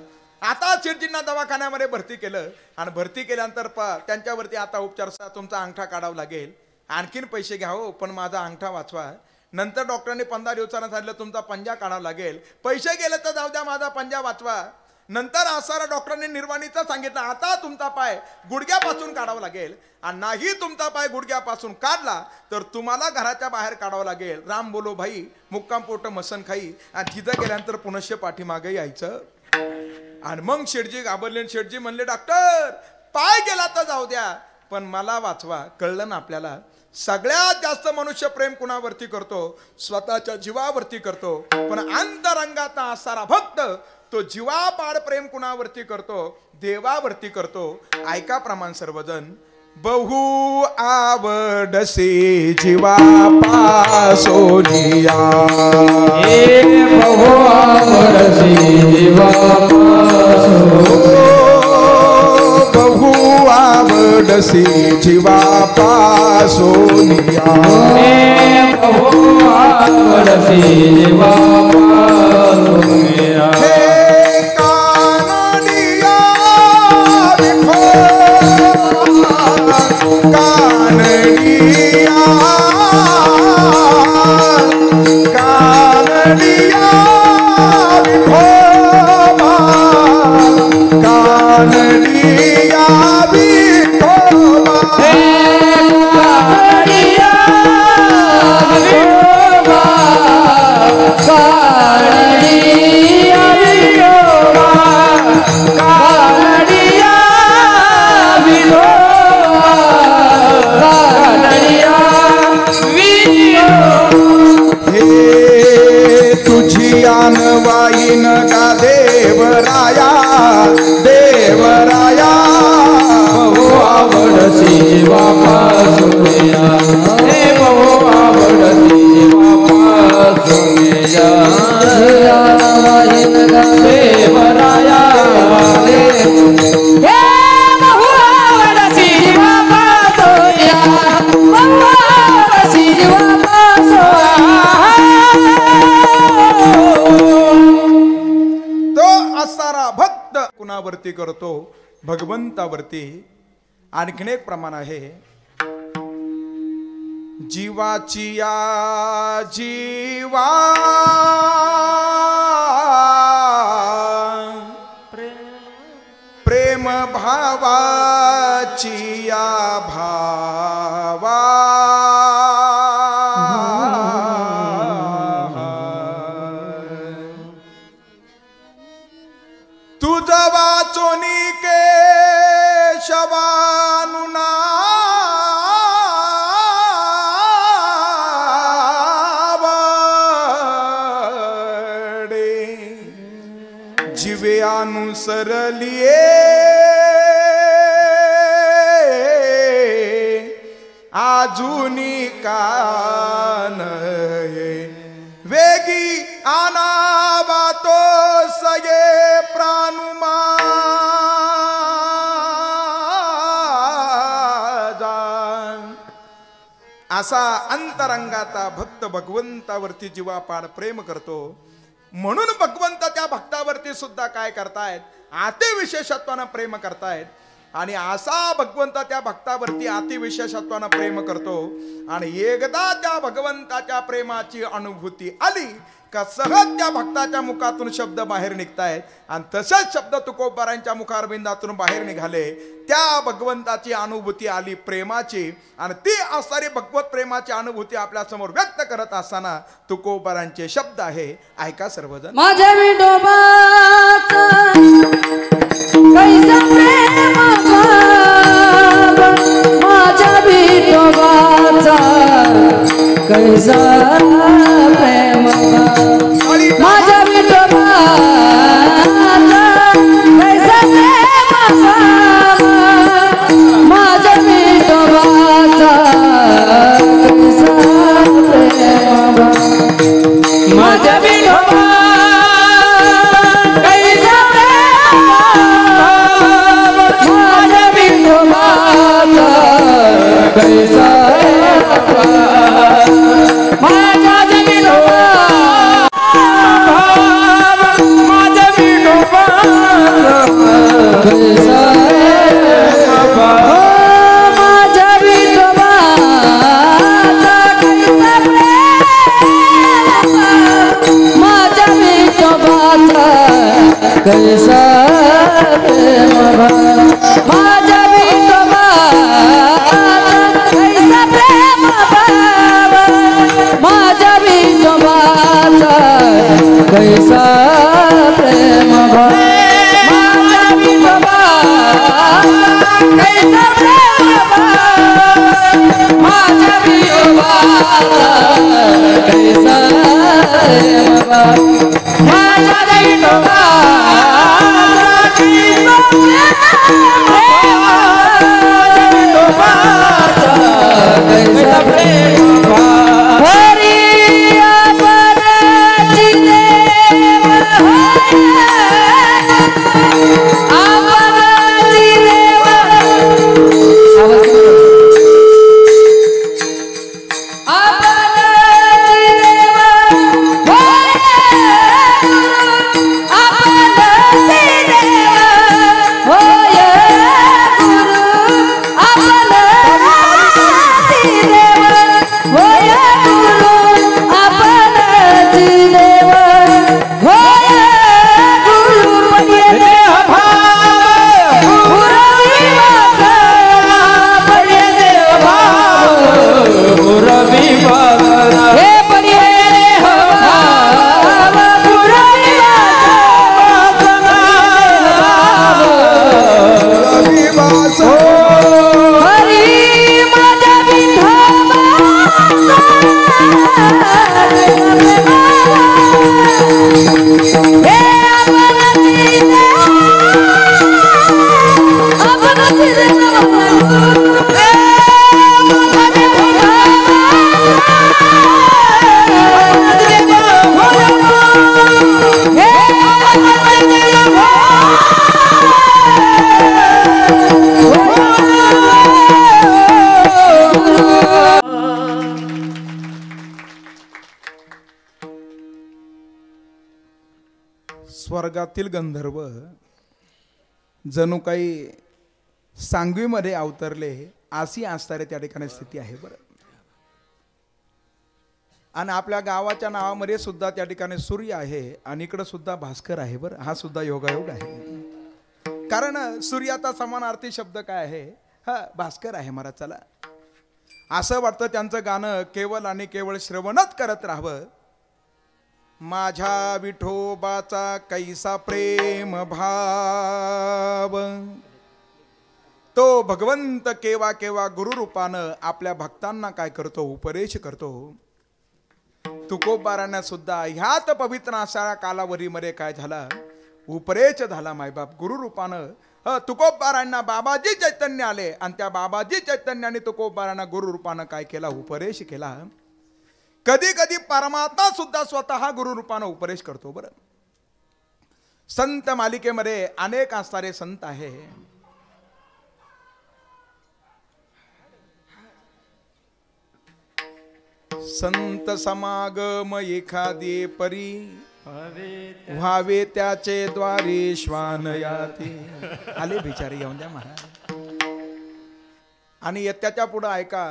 आता शेठजींना दवाखान्यामध्ये भरती केलं आणि भरती केल्यानंतर त्यांच्यावरती आता उपचार तुमचा अंगठा काढावा लागेल, आणखीन पैसे घ्या हो पण माझा अंगठा वाचवा. नंतर डॉक्टरांनी 15 दिवसांना सांगितलं तुमचा पंजा काढावा लागेल, पैसे गेले तर जाऊ द्या माझा पंजा वाचवा. नंतर असारा डॉक्टरांनी निर्वाणीचं सांगितलं आता तुमचा पाय गुडघ्यापासून काढावा लागेल आणि नाही तुमचा पाय गुडघ्यापासून काढला तर तुम्हाला घराच्या बाहेर काढावं लागेल. राम बोलो भाई मुक्काम पोट मसन खाई. आणि तिथं गेल्यानंतर पुनश्य पाठीमागे यायचं. आणि मग शेठजी घाबरले. शेठजी म्हणले डॉक्टर पाय गेला तर जाऊ द्या पण मला वाचवा. कळलं ना आपल्याला. सगळ्यात जास्त मनुष्य प्रेम कुणावरती करतो, स्वतःच्या जीवावरती करतो. पण अंतरंगाचा असणारा भक्त तो जीवापाड प्रेम कुणावरती करतो, देवावरती करतो. ऐका प्रमाण सर्वजण. बहु आवडसे जीवा पासोनिया, बहु आवडसे जीवा बहु आवडसे जीवा पासोनिया, बहु आवडसे जीवा पासोनिया. वाईन का देवराया देवराया, बहु आवडसे जीवा पासोनिया, बहु आवडसे जीवा पासोनिया. वाईन का देवराया बहु आवडसे जीवा पासोनिया, बहु आवडसे जीवा पासोनिया. असणारा भक्त कुणावरती करतो, भगवंतावरती. आणखीन एक प्रमाण आहे. जीवाची या जीवा प्रेम भावाची या भावा, तुझ वाचोनी केशवानुना जीवे अनुसरलिये आजुनी कान वेगी आनावा तो सये प्राणुमा असा अंतरंगाचा भक्त भगवंतावरती जीवापाड प्रेम करतो. म्हणून भगवंत त्या भक्तावरती सुद्धा काय करतायत, अतिविशेषत्वानं प्रेम करतायत. आणि असा भगवंत त्या भक्तावरती अतिविशेषत्वानं प्रेम करतो. आणि एकदा त्या भगवंताच्या प्रेमाची अनुभूती आली का सहज त्या भक्ताच्या मुखातून शब्द बाहेर निघतायत. आणि तसेच शब्द तुकोबारांच्या मुखारबिंदातून बाहेर निघाले. त्या भगवंताची अनुभूती आली प्रेमाची. आणि ती असणारी भगवत प्रेमाची अनुभूती आपल्या समोर व्यक्त करत असताना तुकोबारांचे शब्द आहे. ऐका सर्वजण. माझ्या विठोबाचा कैसा प्रेम माझ्या विठोबाचा कैसा प्रेम माझ्या विठोबाचा कैसा प्रेम माझ्या विठोबाचा कैसा प्रेम माझ्या विठोबा कैसा कैसा माझ्या विठोबाचा कैसा प्रेम माझ्या विठोबाचा कैसा प्रेम माझ्या विठोबाचा कैसा प्रेम माझ्या विठोबाचा कैसा प्रेम माझ्या विठोबाचा कैसा प्रेम माझ्या विठोबाचा कैसा प्रेम माझ्या विठोबाचा कैसा प्रेम हरी आपणाची देव आपणाची देव आपणाची देव आपणाची देव होय गुरु आपणाची देव होय गुरु आपणाची देव होय गुरु पडिये देव भाव गुरवी वासना पडिये देव भाव गुरवी वासना हे पडिये देव भाव गुरवी वासना हरी माझ्या विठोबाचा हे आपणाची देव आपणाची देव हे माझ्या स्वर्गातील गंधर्व जणू काही सांगवीमध्ये अवतरले अशी असणारे त्या ठिकाणी स्थिती आहे बरं. आणि आपल्या गावाच्या नावामध्ये सुद्धा त्या ठिकाणी सूर्य आहे आणि इकडे सुद्धा भास्कर आहे बरं. हा सुद्धा योगायोग आहे. कारण सूर्याचा समानार्थी शब्द काय आहे? हा भास्कर आहे महाराज. चला असं वाटतं त्यांचं गाणं केवळ आणि केवळ श्रवणच करत राहावं. माझ्या विठोबाचा कैसा प्रेम भाव तो भगवंत केव्हा केव्हा गुरु रूपानं आपल्या भक्तांना काय करतो? उपदेश करतो. तुकोबारांना सुद्धा ह्यात पवित्र अशा कालावधीमध्ये काय झाला? उपदेश झाला. मायबाप गुरु रूपानं तुकोबारांना बाबाजी चैतन्य आले आणि त्या बाबाजी चैतन्याने तुकोबारांना गुरु रूपानं काय केला? उपदेश केला. कधी कधी परमात्मा सुद्धा स्वतः गुरु रूपानं उपदेश करतो बरं. संत मालिकेमध्ये अनेक असणारे संत आहे. संत समागम एखादे परी व्हावे त्याचे द्वारे श्वान याती. आले बिचारे येऊन द्या महाराज. आणि त्याच्या पुढे ऐका,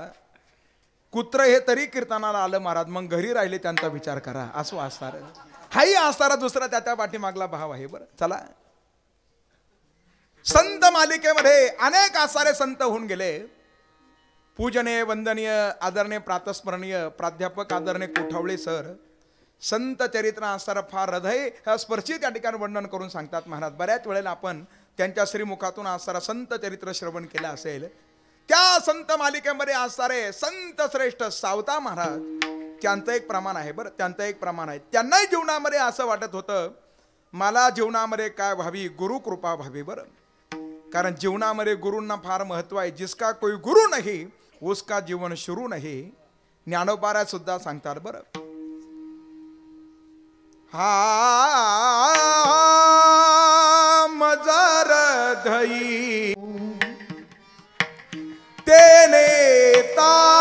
कुत्र हे तरी कीर्तनाला आलं महाराज, मग घरी राहिले त्यांचा विचार करा. असं असणार हाही असणारा दुसरा त्याच्या पाठीमागला भाव आहे बरं. चला संत मालिकेमध्ये अनेक असणारे संत होऊन गेले. पूजनीय वंदनीय आदरणीय प्रातस्मरणीय प्राध्यापक आदरणीय कोठावळे सर संत चरित्र असणारा फार हृदय स्पर्शी त्या ठिकाणी वर्णन करून सांगतात महाराज. बऱ्याच वेळेला आपण त्यांच्या श्रीमुखातून असणारा संत चरित्र श्रवण केलं असेल. त्या संत मालिकेमध्ये असणारे संत श्रेष्ठ सावता महाराज त्यांचं एक प्रमाण आहे बरं. त्यांचं एक प्रमाण आहे. त्यांनाही जीवनामध्ये असं वाटत होतं मला जीवनामध्ये काय व्हावी? गुरु कृपा व्हावी बरं. कारण जीवनामध्ये गुरूंना फार महत्व आहे. जिसका कोई गुरु नाही उसका जीवन शुरू नाही. ज्ञानोबारा सुद्धा सांगतात बरं. हा मजार धई तेने तारिलो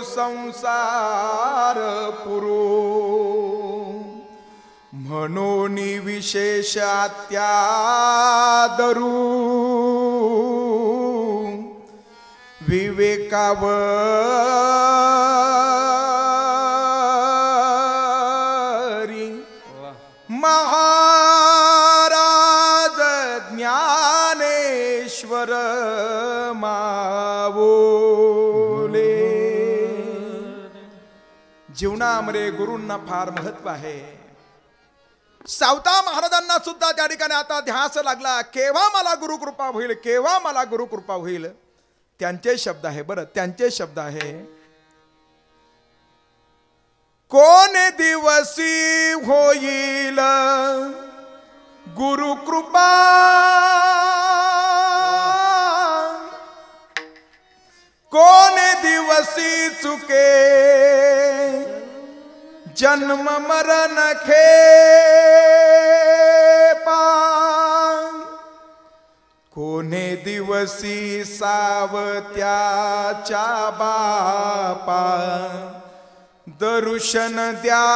संसार पुरो म्हणून विशेष आत्यादरू विवेकावरी महाराज ज्ञानेश्वर मावोले. जीवनामध्ये गुरूंना फार महत्व आहे. सावता महाराजांना सुद्धा त्या ठिकाणी आता ध्यास लागला, केव्हा मला गुरुकृपा होईल, केव्हा मला गुरुकृपा होईल. त्यांचे शब्द आहे बरं, त्यांचे शब्द आहे, कोण दिवसी होईल गुरुकृपा, कोण दिवसी चुके जन्म मरण खेपा, कोणे दिवसी सावत्याच्या बापा दर्शन द्यावे,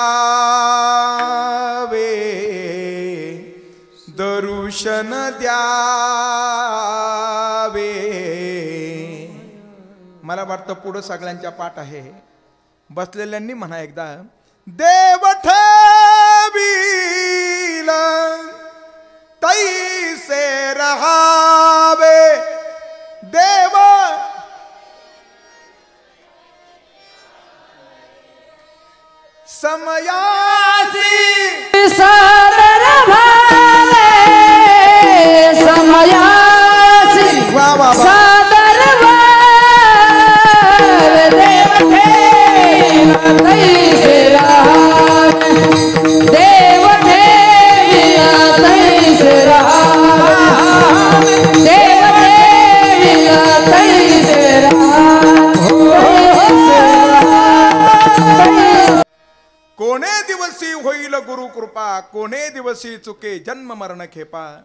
दर्शन द्यावे. मला वाटतं पुढं सगळ्यांच्या पाठ आहे. बसलेल्यांनी म्हणा एकदा, देव ठेवील तैसे रहावे, देव समयासी सादर भावे, समयासी सादर भावे, देव ठेवील तैसे रहावे, देव ठेवील तैसे रहावे, देव ठेवील तैसे रहावे. कोणे दिवसी होईल गुरुकृपा, कोणे दिवसी चुके जन्म मरण खेपा.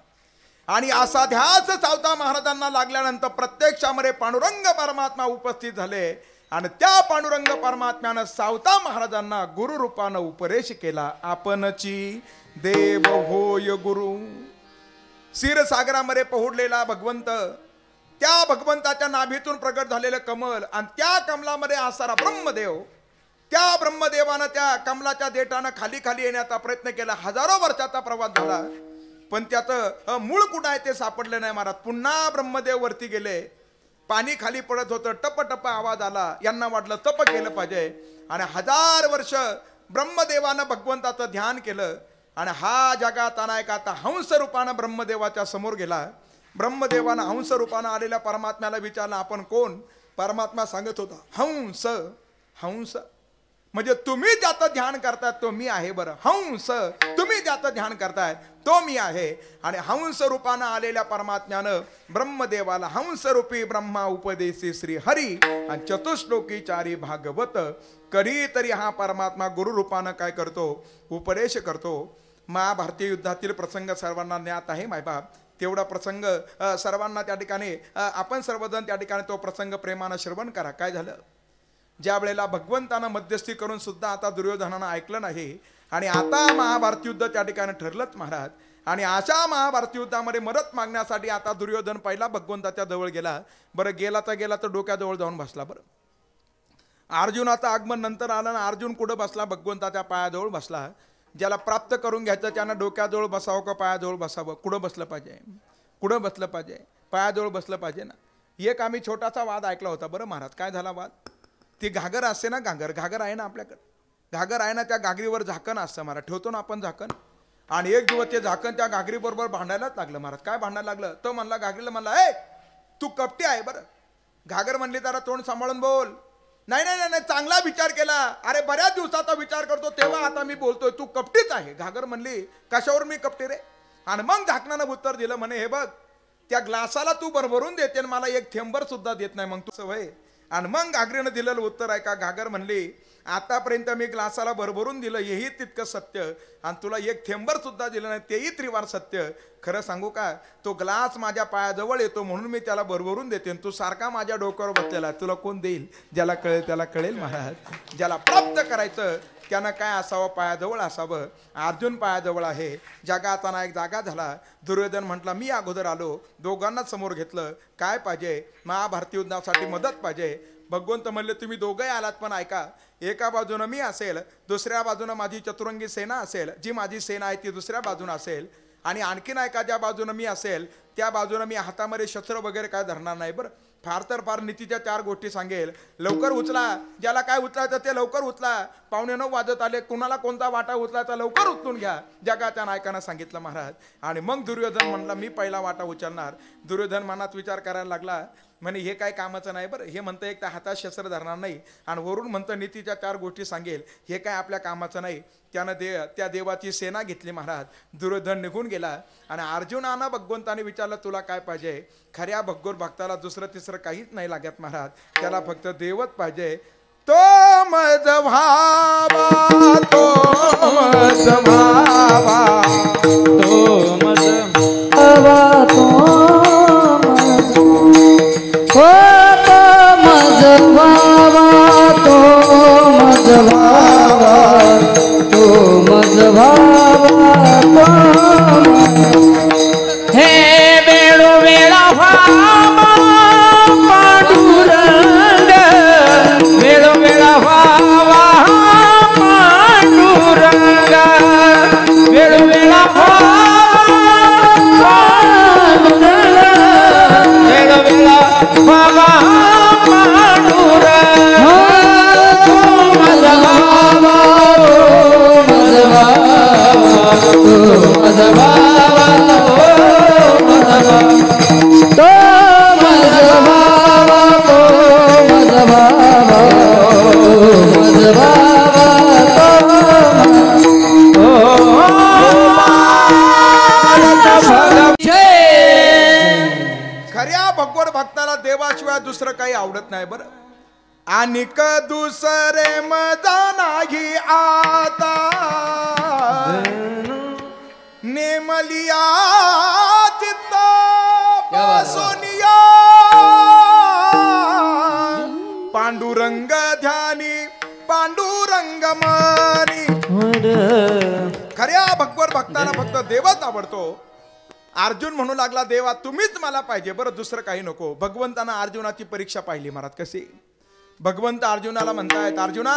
आणि असा ध्यास सावता महाराजांना लागल्यानंतर प्रत्यक्षामध्ये पांडुरंग परमात्मा उपस्थित झाले आणि त्या पांडुरंग परमात्म्यानं सावता महाराजांना गुरु रूपानं उपदेश केला. आपणची देव होय गुरु. क्षीरसागरामध्ये पोहोडलेला भगवंत, त्या भगवंताच्या नाभीतून प्रगट झालेलं कमल आणि त्या कमलामध्ये असणारा ब्रह्मदेव, त्या ब्रह्मदेवानं त्या कमलाच्या देठानं खाली खाली येण्याचा प्रयत्न केला. हजारो वर्षाचा प्रवास झाला, पण त्याचं मूळ कुठं आहे ते सापडलं नाही महाराज. पुन्हा ब्रह्मदेव वरती गेले, पाणी खाली पडत होतं, टप टप आवाज आला. यांना वाटलं तप केलं पाहिजे आणि 1000 वर्ष ब्रह्मदेवानं भगवंताचं ध्यान केलं आणि हा जगात अनायक आता हंस रूपानं ब्रह्मदेवाच्या समोर गेला. ब्रह्मदेवानं हंस रूपानं आलेल्या परमात्म्याला विचारलं, आपण कोण? परमात्मा सांगत होता, हंस. हंस म्हणजे तुम्ही ज्याचं ध्यान करताय तो मी आहे. बरं, हंस तुम्ही ज्याचं ध्यान करताय तो मी आहे. आणि हंस रूपानं आलेल्या परमात्म्यानं ब्रह्मदेवाला हंस रूपी ब्रह्मा उपदेशी श्री हरी आणि चतुश्लोकी चारी भागवत करी. तरी हा परमात्मा गुरु रूपानं काय करतो? उपदेश करतो. महाभारतीय युद्धातील प्रसंग सर्वांना ज्ञात आहे मायबाप. तेवढा प्रसंग सर्वांना त्या ठिकाणी आपण सर्वजण त्या ठिकाणी तो प्रसंग प्रेमानं श्रवण करा. काय झालं? ज्या वेळेला भगवंतानं मध्यस्थी करून सुद्धा आता दुर्योधनानं ऐकलं नाही आणि आता महाभारत युद्ध त्या ठिकाणी ठरलंच महाराज. आणि अशा महाभारत युद्धामध्ये मदत मागण्यासाठी आता दुर्योधन पहिला भगवंताच्या जवळ गेला. बरं, गेला तर डोक्याजवळ जाऊन बसला. बरं, अर्जुनाचं आगमन नंतर आलं ना. अर्जुन कुठं बसला? भगवंताच्या पायाजवळ बसला. ज्याला प्राप्त करून घ्यायचं त्यानं डोक्याजवळ बसावं का पायाजवळ बसावं? कुठं बसलं पाहिजे? कुठं बसलं पाहिजे? पायाजवळ बसलं पाहिजे ना. एक आम्ही छोटासा वाद ऐकला होता. बरं महाराज, काय झाला वाद? ती घागर असते ना, घागर आहे ना आपल्याकडे, घागर आहे ना, त्या घागरीवर झाकण असतं महाराज, ठेवतो ना आपण झाकण. आणि एक दिवस ते झाकण त्या घागरी बरोबर भांडायलाच लागलं महाराज. काय भांडायला लागलं? तो म्हणला घागरीला, म्हणला, ए तू कपटी आहे. बरं, घागर म्हणली, जरा तोंड सांभाळून बोल. नाही नाही नाही, चांगला विचार केला. अरे बऱ्याच दिवसाचा विचार करतो तेव्हा आता मी बोलतोय, तू कपटीच आहे. घागर म्हणली, कशावर मी कपटी रे? आणि मग झाकणानं उत्तर दिलं, म्हणे हे बघ, त्या ग्लासाला तू भरभरून देते आणि मला एक थेंबर सुद्धा देत नाही, मग तू सवय. आणि मग घागरीनं दिलेलं उत्तर आहे का? घागर म्हणली, आतापर्यंत मी ग्लासाला भरभरून दिलं हेही तितकं सत्य आणि तुला एक थेंबर सुद्धा दिलं नाही तेही त्रिवार सत्य. खरं सांगू का, तो ग्लास माझ्या पायाजवळ येतो म्हणून मी त्याला भरभरून देते आणि तू सारखा माझ्या डोक्यावर बसलेला. तुला कोण देईल? ज्याला कळेल त्याला कळेल महाराज. ज्याला प्राप्त करायचं त्यानं काय असावं, पायाजवळ असावं. अर्जुन पायाजवळ आहे. जगाचा नायक जागा झाला. दुर्योधन म्हटला मी अगोदर आलो. दोघांना समोर घेतलं. काय पाहिजे? महाभारती युद्धासाठी मदत पाहिजे. भगवंत म्हणले तुम्ही दोघंही आलात पण ऐका, एका बाजूनं मी असेल, दुसऱ्या बाजूनं माझी चतुरंगी सेना असेल. जी माझी सेना आहे ती दुसऱ्या बाजूनं असेल. आणि आणखीन ऐका, ज्या बाजूनं मी असेल त्या बाजूनं मी हातामध्ये शस्त्र वगैरे काय धरणार नाही. बरं, फार तर फार नीतीच्या 4 गोष्टी सांगेल. लवकर उचला, ज्याला काय उचलायचं ते लवकर उचला. 8:45 वाजत आले, कुणाला कोणता वाटा उचलायचा लवकर उचलून घ्या, जगाच्या नायकानं सांगितलं महाराज. आणि मग दुर्योधन म्हणला मी पहिला वाटा उचलणार. दुर्योधन मनात विचार करायला लागला, म्हणे हे काय कामाचं नाही. बरं, हे म्हणतं एक तर हातात शस्त्र धरणार नाही आणि वरून म्हणतं नीतीच्या 4 गोष्टी सांगेल, हे काय आपल्या कामाचं नाही. त्यानं त्या देवाची सेना घेतली महाराज. दुर्योधन निघून गेला. आणि अर्जुनानं भगवंताने विचारलं तुला काय पाहिजे? खऱ्या भगवत भक्ताला दुसरं तिसरं काहीच नाही लागत महाराज, त्याला फक्त देवच पाहिजे. तो मज भावा, तो मज भावा, तो मज भावा, तो मज, हो तो मज भावा, तो मज भावा, तो मज भावा, तो हे वेळोवेळा भावा पांडुरंग, वेळोवेळा भावा पांडुरंग, वेळोवेळा भावा पांडुरंग, वेळोवेळा भावा पांडुरंग, तो मज भावा, तो मज भावा, तो मज भावा, तो मज भावा, तो मज भावा, मज भावा, तो खऱ्या भगवत भक्ताला देवाशिवाय दुसरं काही आवडत नाही. बरं, अनिक दुसरे मजा नाही आता, नेमलिया चित्त सोनिया, पांडुरंग ध्यानी पांडुरंग मनी. खऱ्या भगवत भक्ताला फक्त देवच आवडतो. अर्जुन म्हणू लागला देवा तुम्हीच मला पाहिजे, बरं दुसरं काही नको. भगवंतानं अर्जुनाची परीक्षा पाहिली महाराज. कशी? भगवंत अर्जुनाला म्हणतायत अर्जुना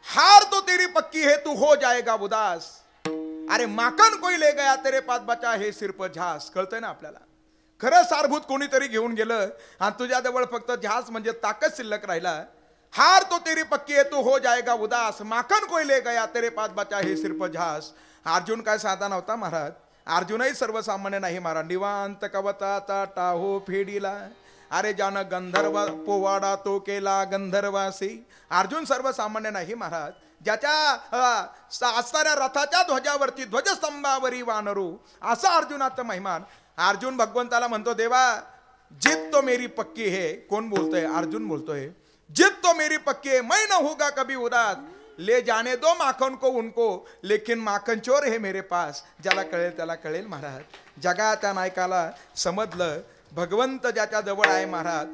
हार तो तेरी पक्की है, तू हो जाएगा उदास. अरे माकन कोई ले गया तेरे पास बचा हे सिर्फ झास. कळतंय ना आपल्याला, खरं सारभूत कोणीतरी घेऊन गेलं आणि तुझ्याजवळ फक्त झास म्हणजे ताकद शिल्लक राहिला. हार तो तेरी पक्की है, तू हो जाएगा उदास. माकन कोई ले गया तेरे पास बचा हे सिर्फ झास. अर्जुन काय साधा नव्हता महाराज. अर्जुनही सर्वसामान्य नाही महाराज. निवांत कवताचा टाहो फेडीला, अरे ज्यानं गंधर्व पोवाडा तो केला गंधर्वासी. अर्जुन सर्वसामान्य नाही महाराज. ज्याच्या असणाऱ्या रथाच्या ध्वजावरती ध्वजस्तंभावरी वानरू, असा अर्जुनाचं महिमान. अर्जुन भगवंताला म्हणतो देवा जिद तो मेरी पक्की है. कोण बोलतोय? अर्जुन बोलतोय. जिद तो मेरी पक्की है, मैं न होगा कभी उदास. ले जाने दो माखन को उनको, लेकिन माखन चोर है मेरे पास. ज्याला कळेल त्याला कळेल महाराज. जगाच्या नायकाला समजलं भगवंत ज्याच्या जवळ आहे महाराज,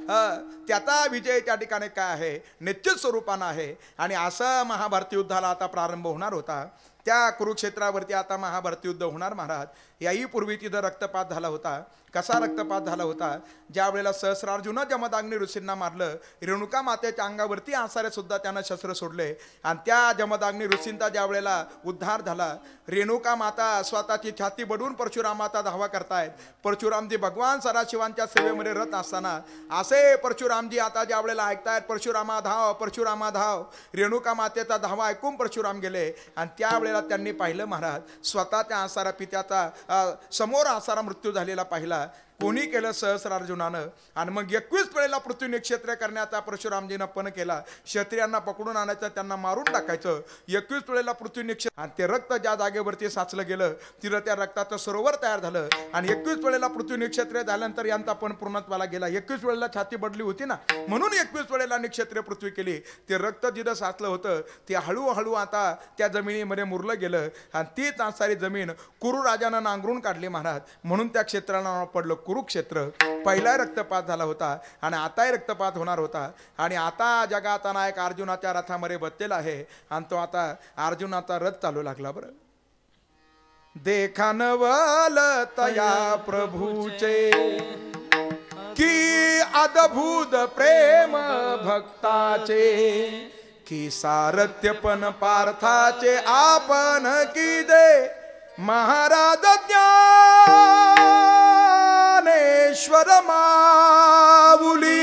त्याचा विजय त्या ठिकाणी काय आहे? निश्चित स्वरूपानं आहे. आणि असं महाभारती युद्धाला आता प्रारंभ होणार होता. त्या कुरुक्षेत्रावरती आता महाभारती युद्ध होणार महाराज. याही पूर्वी तिथं रक्तपात झाला होता. कसा रक्तपात झाला होता? ज्या वेळेला सहस्रार्जुनं जमदाग्नी ऋषींना मारलं, रेणुका मातेच्या अंगावरती आसारे सुद्धा त्यानं शस्त्र सोडले. आणि त्या जमदाग्नी ऋषींचा ज्या वेळेला उद्धार झाला, रेणुका माता स्वतःची छाती बडवून परशुरामाचा धावा करतायत. परशुरामजी भगवान सदाशिवांच्या सेवेमध्ये रत असताना असे परशुरामजी आता ज्या वेळेला ऐकतायत परशुरामा धाव, परशुरामा धाव. रेणुका मातेचा धावा ऐकून परशुराम गेले. आणि त्यावेळेला त्यांनी पाहिलं महाराज, स्वतःच्या आसारा पित्याचा समोर आसारा मृत्यू झालेला पाहिला. कोणी केलं? सहस्रार्जुनानं. आणि मग 21 वेळेला पृथ्वी निक्षेत्र करण्याचा परशुरामजीनं पण केला. क्षत्रियांना पकडून आणायचं, त्यांना मारून टाकायचं. 21 वेळेला पृथ्वी निक्षेत्र. आणि ते रक्त ज्या जागेवरती साचलं गेलं तिथं त्या रक्ताचं सरोवर तयार झालं. आणि 21 वेळेला पृथ्वी निक्षेत्र झाल्यानंतर यांचा पण पूर्णत्वाला गेला. 21 वेळेला छाती बदली होती ना, म्हणून 21 वेळेला निक्षेत्र पृथ्वी केली. ते रक्त जिथं साचलं होतं ते हळूहळू आता त्या जमिनीमध्ये मुरलं गेलं. आणि तीच आसारी जमीन कुरु राजानं नांगरून काढली महाराज. म्हणून त्या क्षेत्राला नाव पडलं कुरुक्षेत्र. पहिला रक्तपात झाला होता आणि आताही रक्तपात होणार होता. आणि आता जगाचा नायक अर्जुनाच्या रथामध्ये बसलेला आहे आणि तो आता अर्जुनाचा रथ चालू लागला. बरं देखानवल तया प्रभूचे की अद्भुत प्रेम भक्ताचे की सारथ्यपण पार्थाचे आपण की दे महाराज ज्ञानेश्वर माऊली.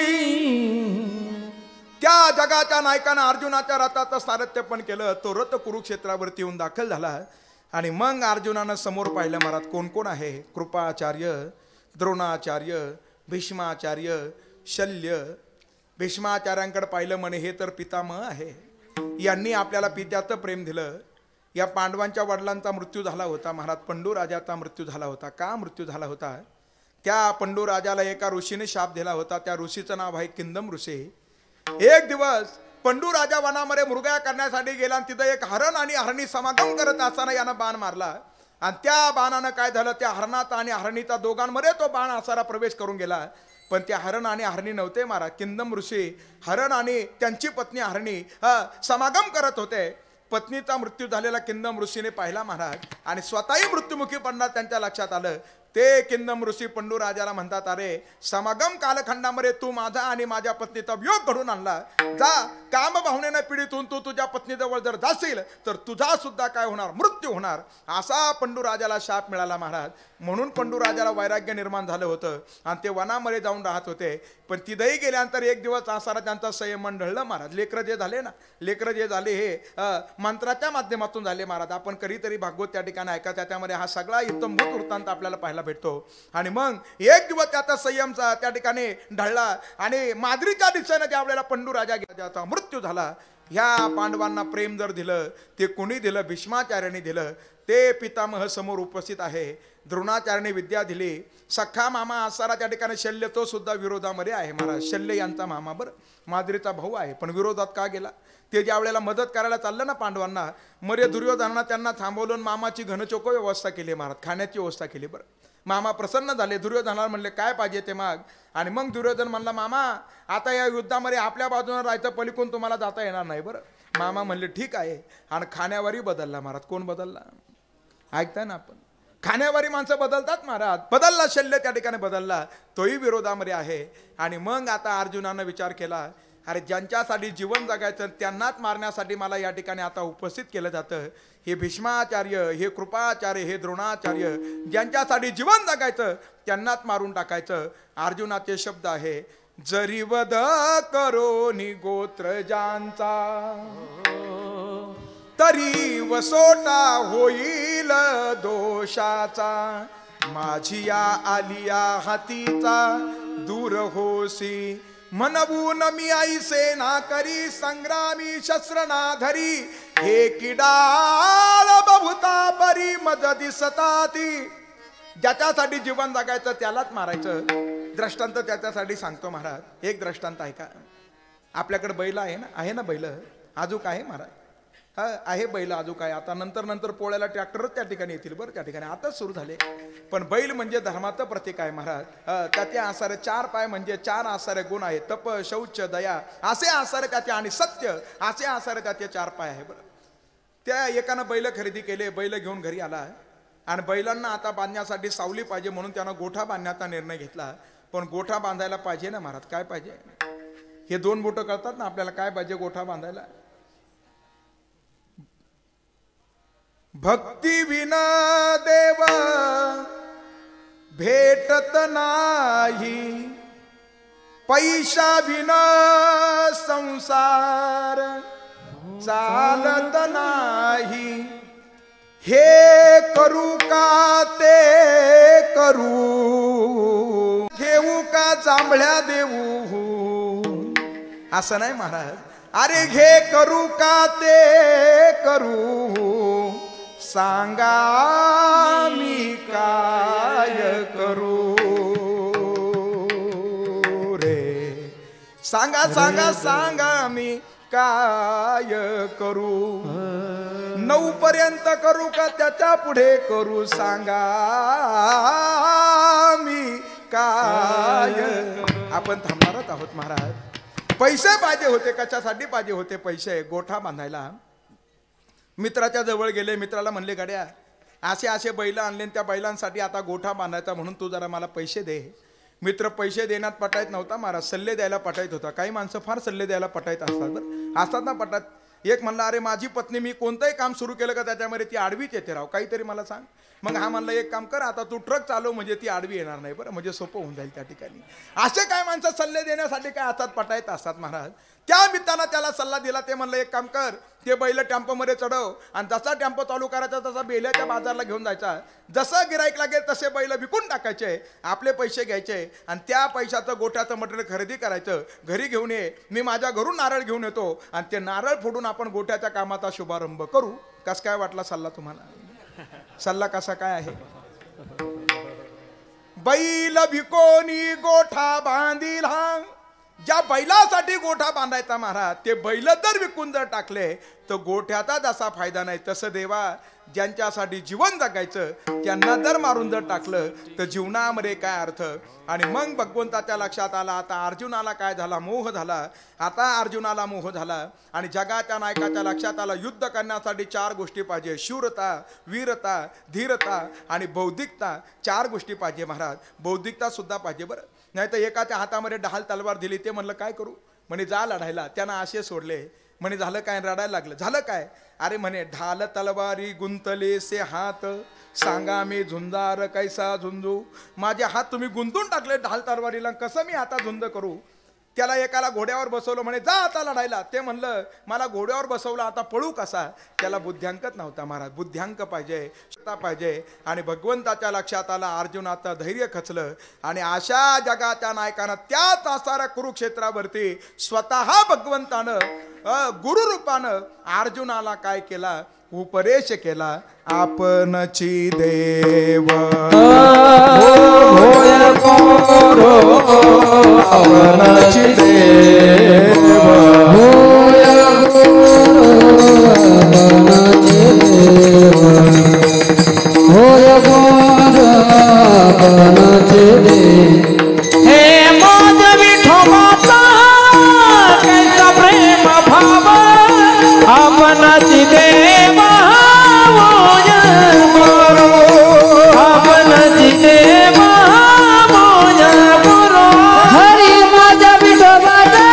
त्या जगाच्या नायकानं अर्जुनाच्या रथाचं सारथ्यपण केलं. तो रथ कुरुक्षेत्रावरती येऊन दाखल झाला आणि मग अर्जुनानं समोर पाहिलं महाराज कोण कोण आहे. कृपाचार्य, द्रोणाचार्य, भीष्माचार्य, शल्य. भीष्माचार्यांकडे पाहिलं म्हणे हे तर पितामह आहे, यांनी आपल्याला पित्याचं प्रेम दिलं. या पांडवांच्या वडिलांचा मृत्यू झाला होता महाराज. पंडू राजाचा मृत्यू झाला होता. का मृत्यू झाला होता? त्या पंडू राजाला एका ऋषीने शाप दिला होता. त्या ऋषीचं नाव आहे किंदम ऋषी. एक दिवस पंडू राजा वनामध्ये मृगया करण्यासाठी गेला आणि तिथं एक हरण आणि हरणी समागम करत असताना यानं बाण मारला आणि त्या बाणानं काय झालं, त्या हरणाचा आणि हरणीचा दोघांमध्ये तो बाण असारा प्रवेश करून गेला. पण त्या हरण आणि हरणी नव्हते महाराज. किंदम ऋषी हरण आणि त्यांची पत्नी हरणी समागम करत होते. पत्नीचा मृत्यू झालेला किंदम ऋषीने पाहिला महाराज आणि स्वतःही मृत्युमुखी पडणार त्यांच्या लक्षात आलं. ते किंदम ऋषी पंडू राजाला म्हणतात, अरे समागम कालखंडामध्ये तू माझा आणि माझ्या पत्नीचा वियोग घडून आणला. जा काम भावनेनं पीडित होऊन तू तुझ्या पत्नीजवळ जर जाशील तर तुझा सुद्धा काय होणार, मृत्यू होणार. असा पंडू राजाला शाप मिळाला महाराज. म्हणून पंडू राजाला वैराग्य निर्माण झालं होतं आणि ते वनामध्ये जाऊन राहत होते. पण तिथंही गेल्यानंतर एक दिवस असारा त्यांचा संयमन ढळलं महाराज. लेकरं जे झाले ना, लेकरं जे झाले हे मंत्राच्या माध्यमातून झाले महाराज. आपण कधीतरी भागवत त्या ठिकाणी ऐका, त्याच्यामध्ये हा सगळा इत्तमभूत वृत्तांत आपल्याला पाहायला भेटतो. आणि मग एक दिवस त्याचा संयम त्या ठिकाणी ढळला आणि माद्रीच्या दिशेने ज्या वेळेला पंडू राजा ज्याचा मृत्यू झाला. ह्या पांडवांना प्रेम जर दिलं ते कोणी दिलं? भीष्माचार्याने दिलं. ते पितामह समोर उपस्थित आहे. द्रोणाचार्याने विद्या दिली. सख्खा मामा असारा त्या ठिकाणी शल्य तो सुद्धा विरोधामध्ये आहे महाराज. शल्य यांचा मामा बरं माद्रीचा भाऊ आहे, पण विरोधात का गेला? ते ज्या वेळेला मदत करायला चाललं ना पांडवांना, मरे दुर्योधनानं त्यांना थांबवलं. मामाची घनचोक व्यवस्था केली महाराज, खाण्याची व्यवस्था केली. बरं मामा प्रसन्न झाले. दुर्योधनाला म्हणले काय पाहिजे ते माग. आणि मग दुर्योधन म्हणला, मामा आता या युद्धामध्ये आपल्या बाजूने राहायचं, पलीकडून तुम्हाला जाता येणार नाही. बरं मामा म्हणले ठीक आहे. आणि खाण्यावरही बदलला महाराज. कोण बदलला ऐकताय ना आपण? खाण्यावारी माणसं बदलतात महाराज. बदलला शल्य त्या ठिकाणी बदलला, तोही विरोधामध्ये आहे. आणि मग आता अर्जुनानं विचार केला, अरे ज्यांच्यासाठी जीवन जगायचं त्यांनाच मारण्यासाठी मला या ठिकाणी आता उपस्थित केलं जातं. हे भीष्माचार्य, हे कृपाचार्य, हे द्रोणाचार्य, ज्यांच्यासाठी जीवन जगायचं त्यांनाच मारून टाकायचं. अर्जुनाचे शब्द आहे, जरी वध करो गोत्र ज्यांचा तरी वसोटा होईल दोषाचा. माझी या आलिया हातीचा दूर होसी मनवून मी ऐसे ना करी संग्रामी शस्त्र ना धरी. हे किडाळ बहुता परी मज दिसताती. ज्याच्यासाठी जीवन जगायचं त्यालाच मारायचं. दृष्टांत त्याच्यासाठी सांगतो महाराज. एक दृष्टांत आहे का? आपल्याकडे बैल आहे ना, आहे ना बैल? अजूक आहे महाराज? आहे बैल अजूक आहे. आता नंतर पोळ्याला ट्रॅक्टरच त्या ठिकाणी येतील. बरं त्या ठिकाणी आताच सुरू झाले. पण बैल म्हणजे धर्माचं प्रतीक आहे महाराज. त्याचे आसारे 4 पाय म्हणजे 4 आसारे गुण आहेत. तप, शौच, दया असे आसारे त्याचे आणि सत्य असे आसारे त्याचे 4 पाय आहे. बरं त्या एकानं बैल खरेदी केले. बैल घेऊन घरी आला आणि बैलांना आता बांधण्यासाठी सावली पाहिजे म्हणून त्यानं गोठा बांधण्याचा निर्णय घेतला. पण गोठा बांधायला पाहिजे ना महाराज. काय पाहिजे? हे 2 बोटं कळतात ना आपल्याला. काय पाहिजे गोठा बांधायला? भक्ती विना देव भेटत नाही, पैसा विना संसार चालत नाही. हे करू का ते करू, घेऊ का जांभळ्या देऊ, असं नाही महाराज. अरे घे करू का ते करू, सांगा मी काय करू रे. सांगा सांगा सांगा मी काय करू. 9 पर्यंत करू का त्याच्या पुढे करू, सांगा मी काय आपण थांबणारच आहोत महाराज. पैसे पाहिजे होते, कशासाठी पाहिजे होते पैसे? गोठा बांधायला. मित्राच्या जवळ गेले, मित्राला म्हणले गाड्या असे असे बैल आणले, त्या बैलांसाठी आता गोठा बांधायचा, म्हणून तू जरा मला पैसे दे. मित्र पैसे देण्यात पटायत नव्हता महाराज, सल्ले द्यायला पटायत होता. काही माणसं फार सल्ले द्यायला पटायत असतात, बरं असतात ना पटात. एक म्हणला अरे माझी पत्नी मी कोणतंही काम सुरू केलं का त्याच्यामध्ये ती आडवीच येते राव, काहीतरी मला सांग. मग हा म्हणला एक काम कर, आता तू ट्रक चालव म्हणजे ती आडवी येणार नाही, बरं म्हणजे सोपं होऊन जाईल त्या ठिकाणी. असे काय माणसं सल्ले देण्यासाठी काय असतात, पटायत असतात महाराज. त्या मित्रानं त्याला सल्ला दिला. ते म्हणलं एक काम कर, ते बैल टेम्पोमध्ये चढव आणि जसा टेम्पो चालू करायचा तसा बेल्याच्या बाजारला घेऊन जायचा. जसं गिराईक लागेल तसे बैल विकून टाकायचे, आपले पैसे घ्यायचे आणि त्या पैशाचं गोठ्याचं मटेरियल खरेदी करायचं. घरी घेऊन ये, मी माझ्या घरून नारळ घेऊन येतो आणि ते नारळ फोडून आपण गोठ्याच्या कामाचा शुभारंभ करू. कस काय वाटला सल्ला तुम्हाला? सल्ला कसा काय आहे? बैल भिकोनी गोठा बांधिला. ज्या बैलासाठी गोठा बांधायचा महाराज, ते बैल जर विकून जर टाकले तर गोठ्याचा जसा फायदा नाही, तसं देवा ज्यांच्यासाठी जीवन जगायचं त्यांना जर मारून जर टाकलं तर जीवनामध्ये काय अर्थ? आणि मग भगवंताच्या लक्षात आला, आता अर्जुनाला काय झाला, मोह झाला. आता अर्जुनाला मोह झाला आणि जगाच्या नायकाच्या लक्षात आला, युद्ध करण्यासाठी 4 गोष्टी पाहिजे: शूरता, वीरता, धीरता आणि बौद्धिकता. 4 गोष्टी पाहिजे महाराज. बौद्धिकता सुद्धा पाहिजे बरं. नाही तर एकाच्या हातामध्ये ढाल तलवार दिली, ते म्हणलं काय करू, म्हणे जा लढायला. त्यानं असे सोडले. म्हणे झालं काय? रडायला लागलं. झालं काय? अरे म्हणे ढाल तलवारी गुंतले से हात, सांगा मी झुंजार कैसा झुंजू. माझे हात तुम्ही गुंतून टाकले ढाल तलवारीला, कसं मी आता झुंज करू? त्याला एकाला घोड्यावर बसवलं, म्हणे जा आता लढायला. ते म्हणलं मला घोड्यावर बसवलं, आता पळू कसा? त्याला बुद्ध्यांकच नव्हता महाराज. बुद्ध्यांक पाहिजे, शक्ती पाहिजे. आणि भगवंताच्या लक्षात आला, अर्जुनाचं धैर्य खचलं आणि अशा जगाच्या नायकानं त्याच असाऱ्या कुरुक्षेत्रावरती स्वतः भगवंतानं गुरुरूपानं अर्जुनाला काय केला? उपदेश केला. आपणची देव आपणची देव हे मोद विठोबाचा कैसा प्रेम भाव, आपणची देव आपणची देव हरी माझ्या विठोबाचा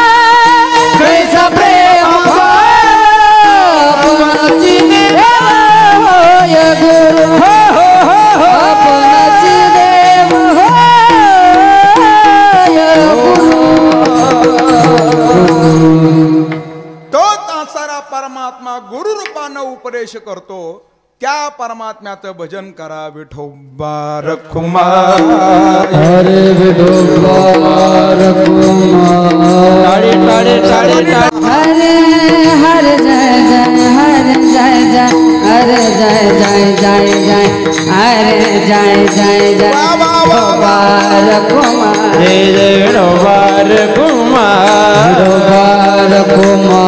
कैसा प्रेम भाव, आपणची देव गुरु आपणची देव तोच असारा परमात्मा गुरु रूपानं उपदेश करतो. त्या परमात्म्याचं भजन करा. विठोबा रखुमा हरे विठोबा रखुमा. हरे हरे जय जय हरे जय जय हरे जय जय जय जय हरे जय जय जय विठोबा रखुमा. जय जय विठोबा रखुमा. विठोबा रखुमा.